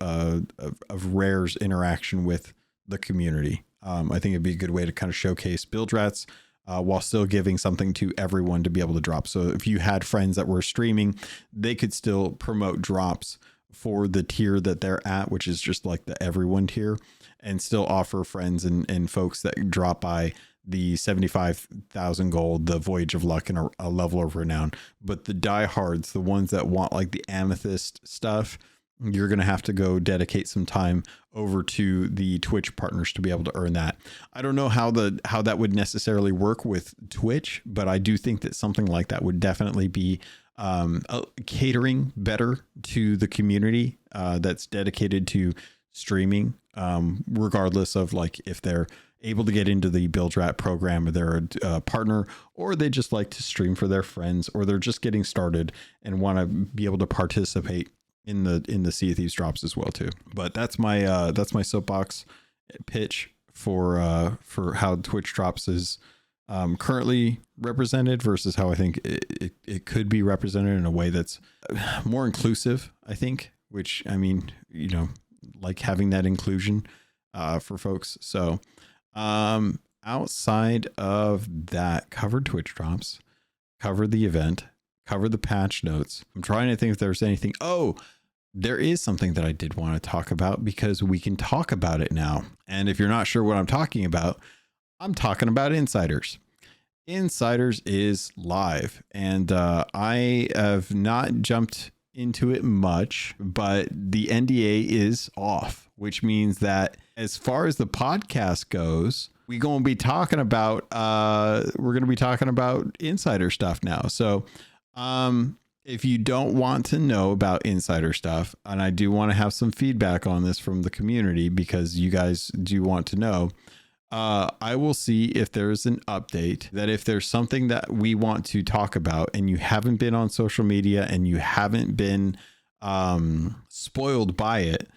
Rare's interaction with the community. I think it'd be a good way to kind of showcase Bilge Rats while still giving something to everyone to be able to drop. So if you had friends that were streaming, they could still promote drops for the tier that they're at, which is just like the everyone tier, and still offer friends and folks that drop by the 75,000 gold, the Voyage of Luck, and a level of renown. But the diehards, the ones that want like the amethyst stuff, you're going to have to go dedicate some time over to the Twitch partners to be able to earn that. I don't know how that would necessarily work with Twitch, but I do think that something like that would definitely be catering better to the community that's dedicated to streaming, regardless of like if they're able to get into the Bilge Rat program, or they're a partner, or they just like to stream for their friends, or they're just getting started and want to be able to participate in the Sea of Thieves drops as well too. But that's my soapbox pitch for how Twitch drops is currently represented versus how I think it could be represented in a way that's more inclusive, I think, which, I mean, you know, like having that inclusion for folks. So outside of that, covered Twitch drops, covered the event, covered the patch notes. I'm trying to think if there's anything. Oh, there is something that I did want to talk about, because we can talk about it now. And if you're not sure what I'm talking about Insiders. Insiders is live, and I have not jumped into it much, but the NDA is off, which means that as far as the podcast goes, we're going to be talking about insider stuff now. So if you don't want to know about insider stuff, and I do want to have some feedback on this from the community, because you guys do want to know, I will see if there's an update, that if there's something that we want to talk about and you haven't been on social media and you haven't been spoiled by it,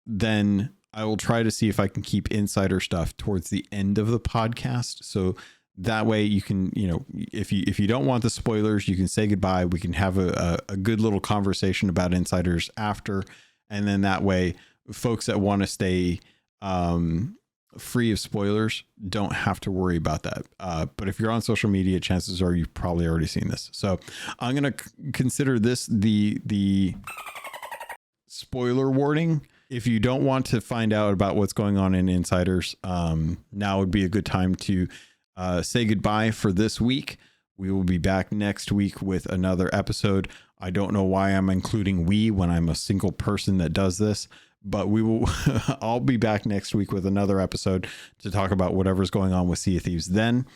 then I will try to see if I can keep insider stuff towards the end of the podcast. So that way you can, you know, if you don't want the spoilers, you can say goodbye. We can have a good little conversation about insiders after. And then that way folks that want to stay free of spoilers don't have to worry about that. But if you're on social media, chances are you've probably already seen this. So I'm going to consider this the spoiler warning. If you don't want to find out about what's going on in Insiders, now would be a good time to say goodbye for this week. We will be back next week with another episode. I don't know why I'm including we when I'm a single person that does this, but we will. I'll be back next week with another episode to talk about whatever's going on with Sea of Thieves then.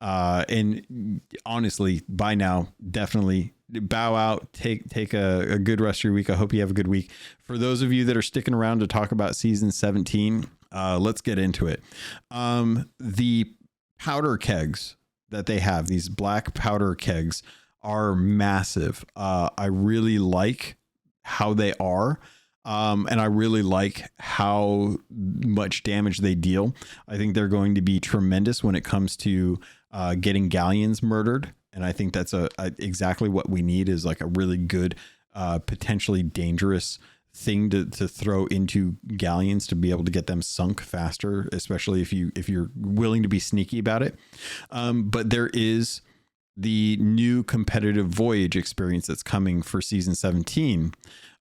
And honestly, by now, definitely bow out, take a good rest of your week. I hope you have a good week. For those of you that are sticking around to talk about season 17, let's get into it. The powder kegs that they have, these black powder kegs, are massive. I really like how they are. And I really like how much damage they deal. I think they're going to be tremendous when it comes to getting galleons murdered. And I think that's exactly what we need, is like a really good, potentially dangerous thing to throw into galleons to be able to get them sunk faster, especially if you're willing to be sneaky about it. But there is the new competitive voyage experience that's coming for season 17.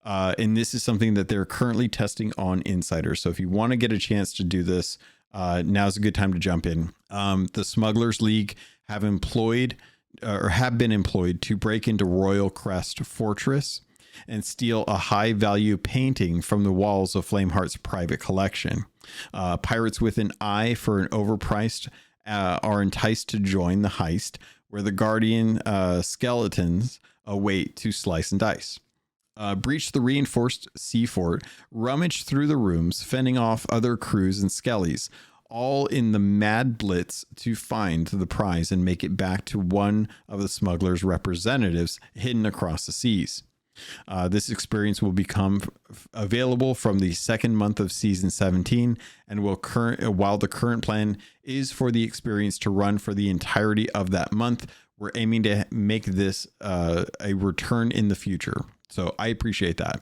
And this is something that they're currently testing on Insiders. So if you want to get a chance to do this, now's a good time to jump in. The Smugglers League have been employed to break into Royal Crest Fortress and steal a high value painting from the walls of Flameheart's private collection. Pirates with an eye for an overpriced are enticed to join the heist, where the Guardian skeletons await to slice and dice. breach the reinforced sea fort, rummage through the rooms, fending off other crews and skellies, all in the mad blitz to find the prize and make it back to one of the smuggler's representatives hidden across the seas. This experience will become available from the second month of season 17, and while the current plan is for the experience to run for the entirety of that month, we're aiming to make this a return in the future. So I appreciate that.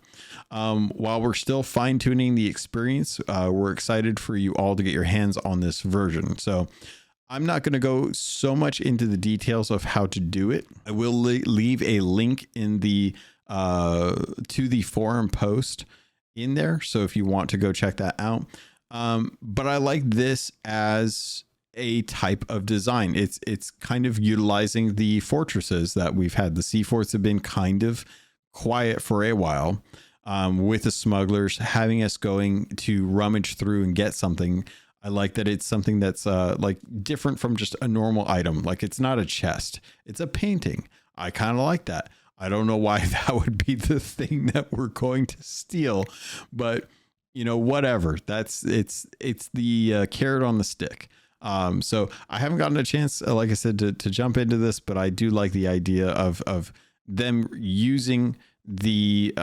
While we're still fine tuning the experience, we're excited for you all to get your hands on this version. So I'm not going to go so much into the details of how to do it. I will leave a link in the to the forum post in there, so if you want to go check that out. But I like this as a type of design. It's kind of utilizing the fortresses that we've had. The sea forts have been kind of quiet for a while, with the smugglers having us going to rummage through and get something. I like that it's something that's like different from just a normal item. Like, it's not a chest, it's a painting. I kind of like that. I don't know why that would be the thing that we're going to steal, but you know, whatever. It's the carrot on the stick. So I haven't gotten a chance, like I said, to jump into this, but I do like the idea of them using the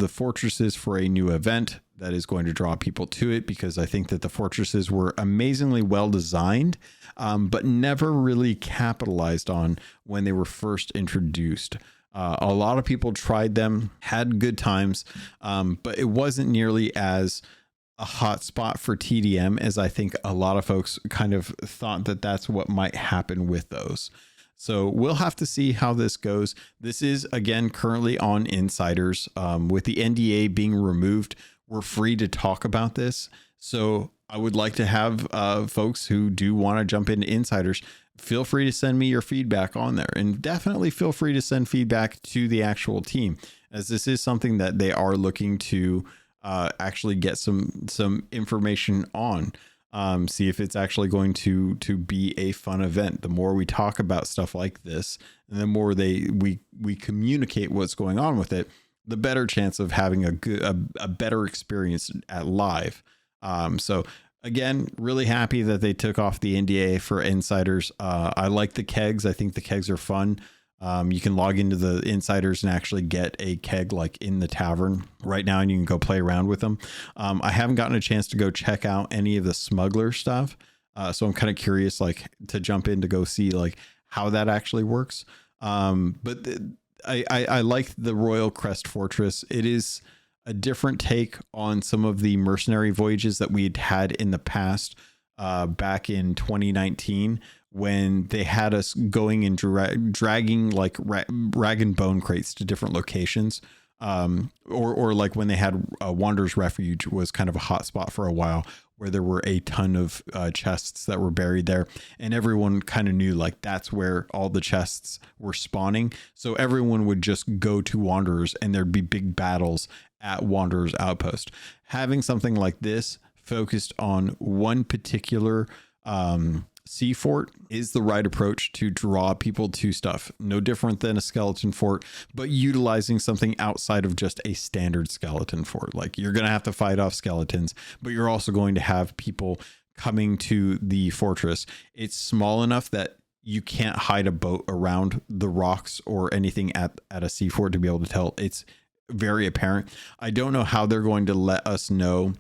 fortresses for a new event that is going to draw people to it, because I think that the fortresses were amazingly well designed, but never really capitalized on when they were first introduced. A lot of people tried them, had good times, but it wasn't nearly as a hot spot for TDM as I think a lot of folks kind of thought that that's what might happen with those. So we'll have to see how this goes. This is, again, currently on Insiders. With the NDA being removed, we're free to talk about this. So I would like to have folks who do want to jump into Insiders, feel free to send me your feedback on there, and definitely feel free to send feedback to the actual team, as this is something that they are looking to actually get some information on. See if it's actually going to be a fun event. The more we talk about stuff like this, and the more we communicate what's going on with it, the better chance of having a better experience at live. So again, really happy that they took off the NDA for Insiders. I like the kegs. I think the kegs are fun. You can log into the Insiders and actually get a keg like in the tavern right now, and you can go play around with them. I haven't gotten a chance to go check out any of the smuggler stuff. So I'm kind of curious, like, to jump in to go see like how that actually works. But I like the Royal Crest Fortress. It is a different take on some of the mercenary voyages that we'd had in the past, back in 2019, when they had us going and dragging like rag and bone crates to different locations. Or like when they had Wanderer's Refuge was kind of a hot spot for a while, where there were a ton of chests that were buried there, and everyone kind of knew like that's where all the chests were spawning. So everyone would just go to Wanderers, and there'd be big battles at Wanderers Outpost. Having something like this focused on one particular sea fort is the right approach to draw people to stuff. No different than a skeleton fort, but utilizing something outside of just a standard skeleton fort. Like, you're going to have to fight off skeletons, but you're also going to have people coming to the fortress. It's small enough that you can't hide a boat around the rocks or anything at a sea fort to be able to tell. It's very apparent. I don't know how they're going to let us know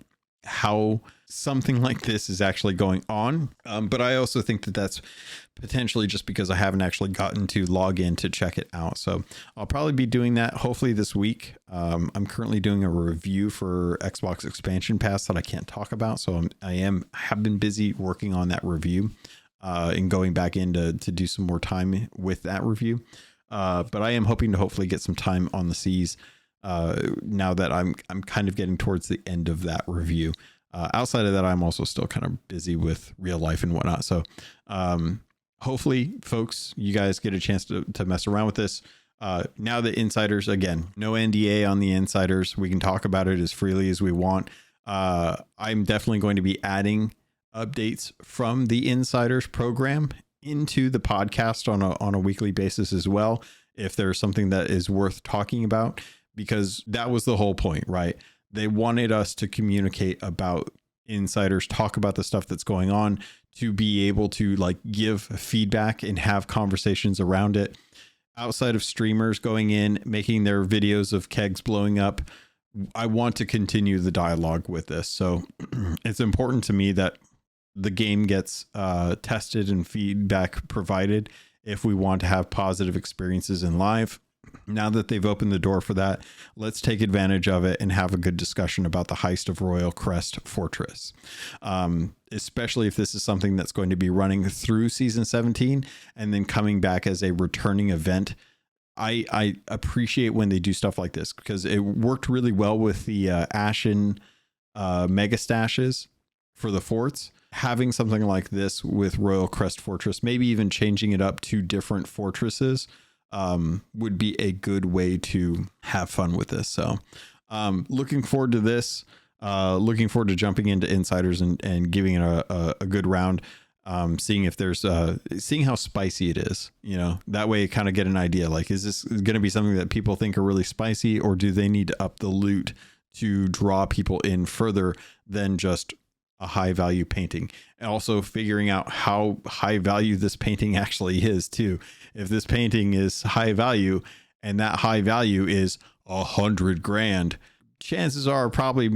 how something like this is actually going on. But I also think that that's potentially just because I haven't actually gotten to log in to check it out. So I'll probably be doing that hopefully this week. I'm currently doing a review for Xbox Expansion Pass that I can't talk about. So I have been busy working on that review, and going back in to do some more time with that review. But I am hoping to hopefully get some time on the seas now that I'm kind of getting towards the end of that review. Outside of that, I'm also still kind of busy with real life and whatnot. So hopefully, folks, you guys get a chance to mess around with this. Now the Insiders, again, no NDA on the Insiders. We can talk about it as freely as we want. I'm definitely going to be adding updates from the Insiders program into the podcast on a weekly basis as well, if there's something that is worth talking about. because that was the whole point, right? They wanted us to communicate about insiders, talk about the stuff that's going on, to be able to like give feedback and have conversations around it outside of streamers going in, making their videos of kegs blowing up. I want to continue the dialogue with this. So it's important to me that the game gets tested and feedback provided if we want to have positive experiences in live. Now that they've opened the door for that, let's take advantage of it and have a good discussion about the heist of Royal Crest Fortress. Especially if this is something that's going to be running through season 17 and then coming back as a returning event. I appreciate when they do stuff like this, because it worked really well with the Ashen mega stashes for the forts. Having something like this with Royal Crest Fortress, maybe even changing it up to different fortresses, would be a good way to have fun with this. So looking forward to this, looking forward to jumping into insiders and giving it a good round, seeing if there's seeing how spicy it is, you know, that way you kind of get an idea, like, is this going to be something that people think are really spicy, or do they need to up the loot to draw people in further than just a high value painting? And also figuring out how high value this painting actually is too. If this painting is high value and that high value is $100,000, chances are probably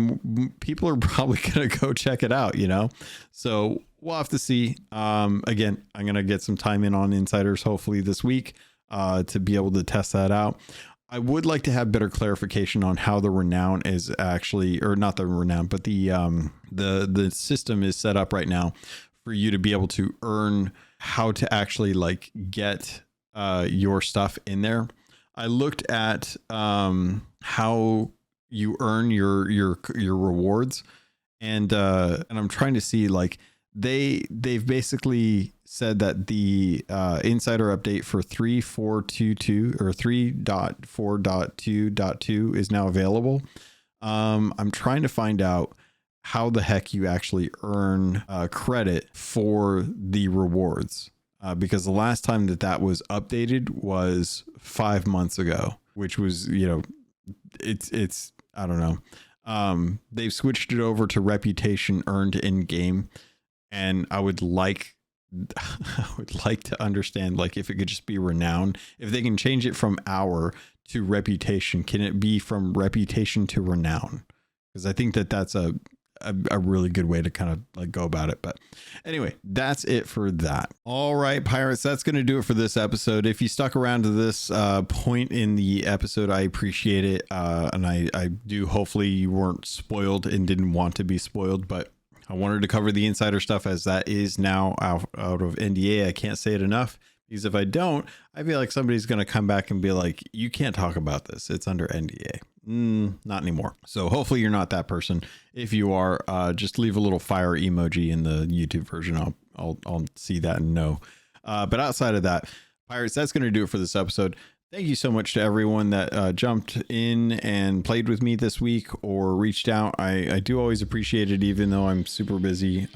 people are probably going to go check it out, you know? So we'll have to see. Again, I'm going to get some time in on insiders, hopefully this week, to be able to test that out. I would like to have better clarification on how the renown is actually, or not the renown, but the system is set up right now for you to be able to earn, how to actually like get your stuff in there. I looked at how you earn your rewards, and I'm trying to see, like, they've basically said that the insider update for 3.422 or 3.4.2.2 is now available. I'm trying to find out how the heck you actually earn credit for the rewards, because the last time that was updated was 5 months ago, which was, you know, it's I don't know. They've switched it over to reputation earned in game, and I would like to understand, like, if it could just be renown, if they can change it from hour to reputation, can it be from reputation to renown? Because I think that's a really good way to kind of like go about it. But anyway, that's it for that. All right, pirates, that's going to do it for this episode. If you stuck around to this point in the episode, I appreciate it. And I do, hopefully you weren't spoiled and didn't want to be spoiled, but I wanted to cover the insider stuff, as that is now out of NDA. I can't say it enough, because if I don't, I feel like somebody's going to come back and be like, you can't talk about this, it's under NDA. Not anymore. So hopefully you're not that person. If you are, just leave a little fire emoji in the YouTube version. I'll see that and know. But outside of that, pirates, that's going to do it for this episode. Thank you so much to everyone that jumped in and played with me this week or reached out. I do always appreciate it, even though I'm super busy.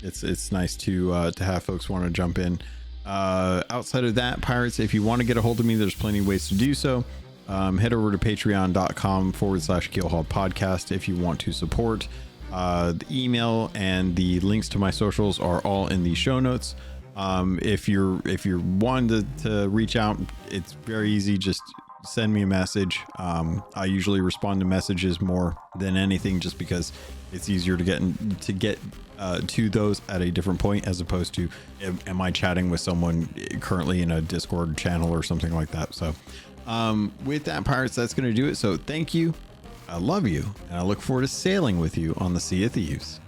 It's nice to have folks want to jump in. Outside of that, pirates, if you want to get a hold of me, there's plenty of ways to do so. Head over to patreon.com/Keelhauled Podcast if you want to support. The email and the links to my socials are all in the show notes. If you're wanting to reach out, it's very easy. Just send me a message. I usually respond to messages more than anything, just because it's easier to get to those at a different point, as opposed to am I chatting with someone currently in a Discord channel or something like that. So with that, pirates, that's going to do it. So thank you. I love you, and I look forward to sailing with you on the Sea of Thieves.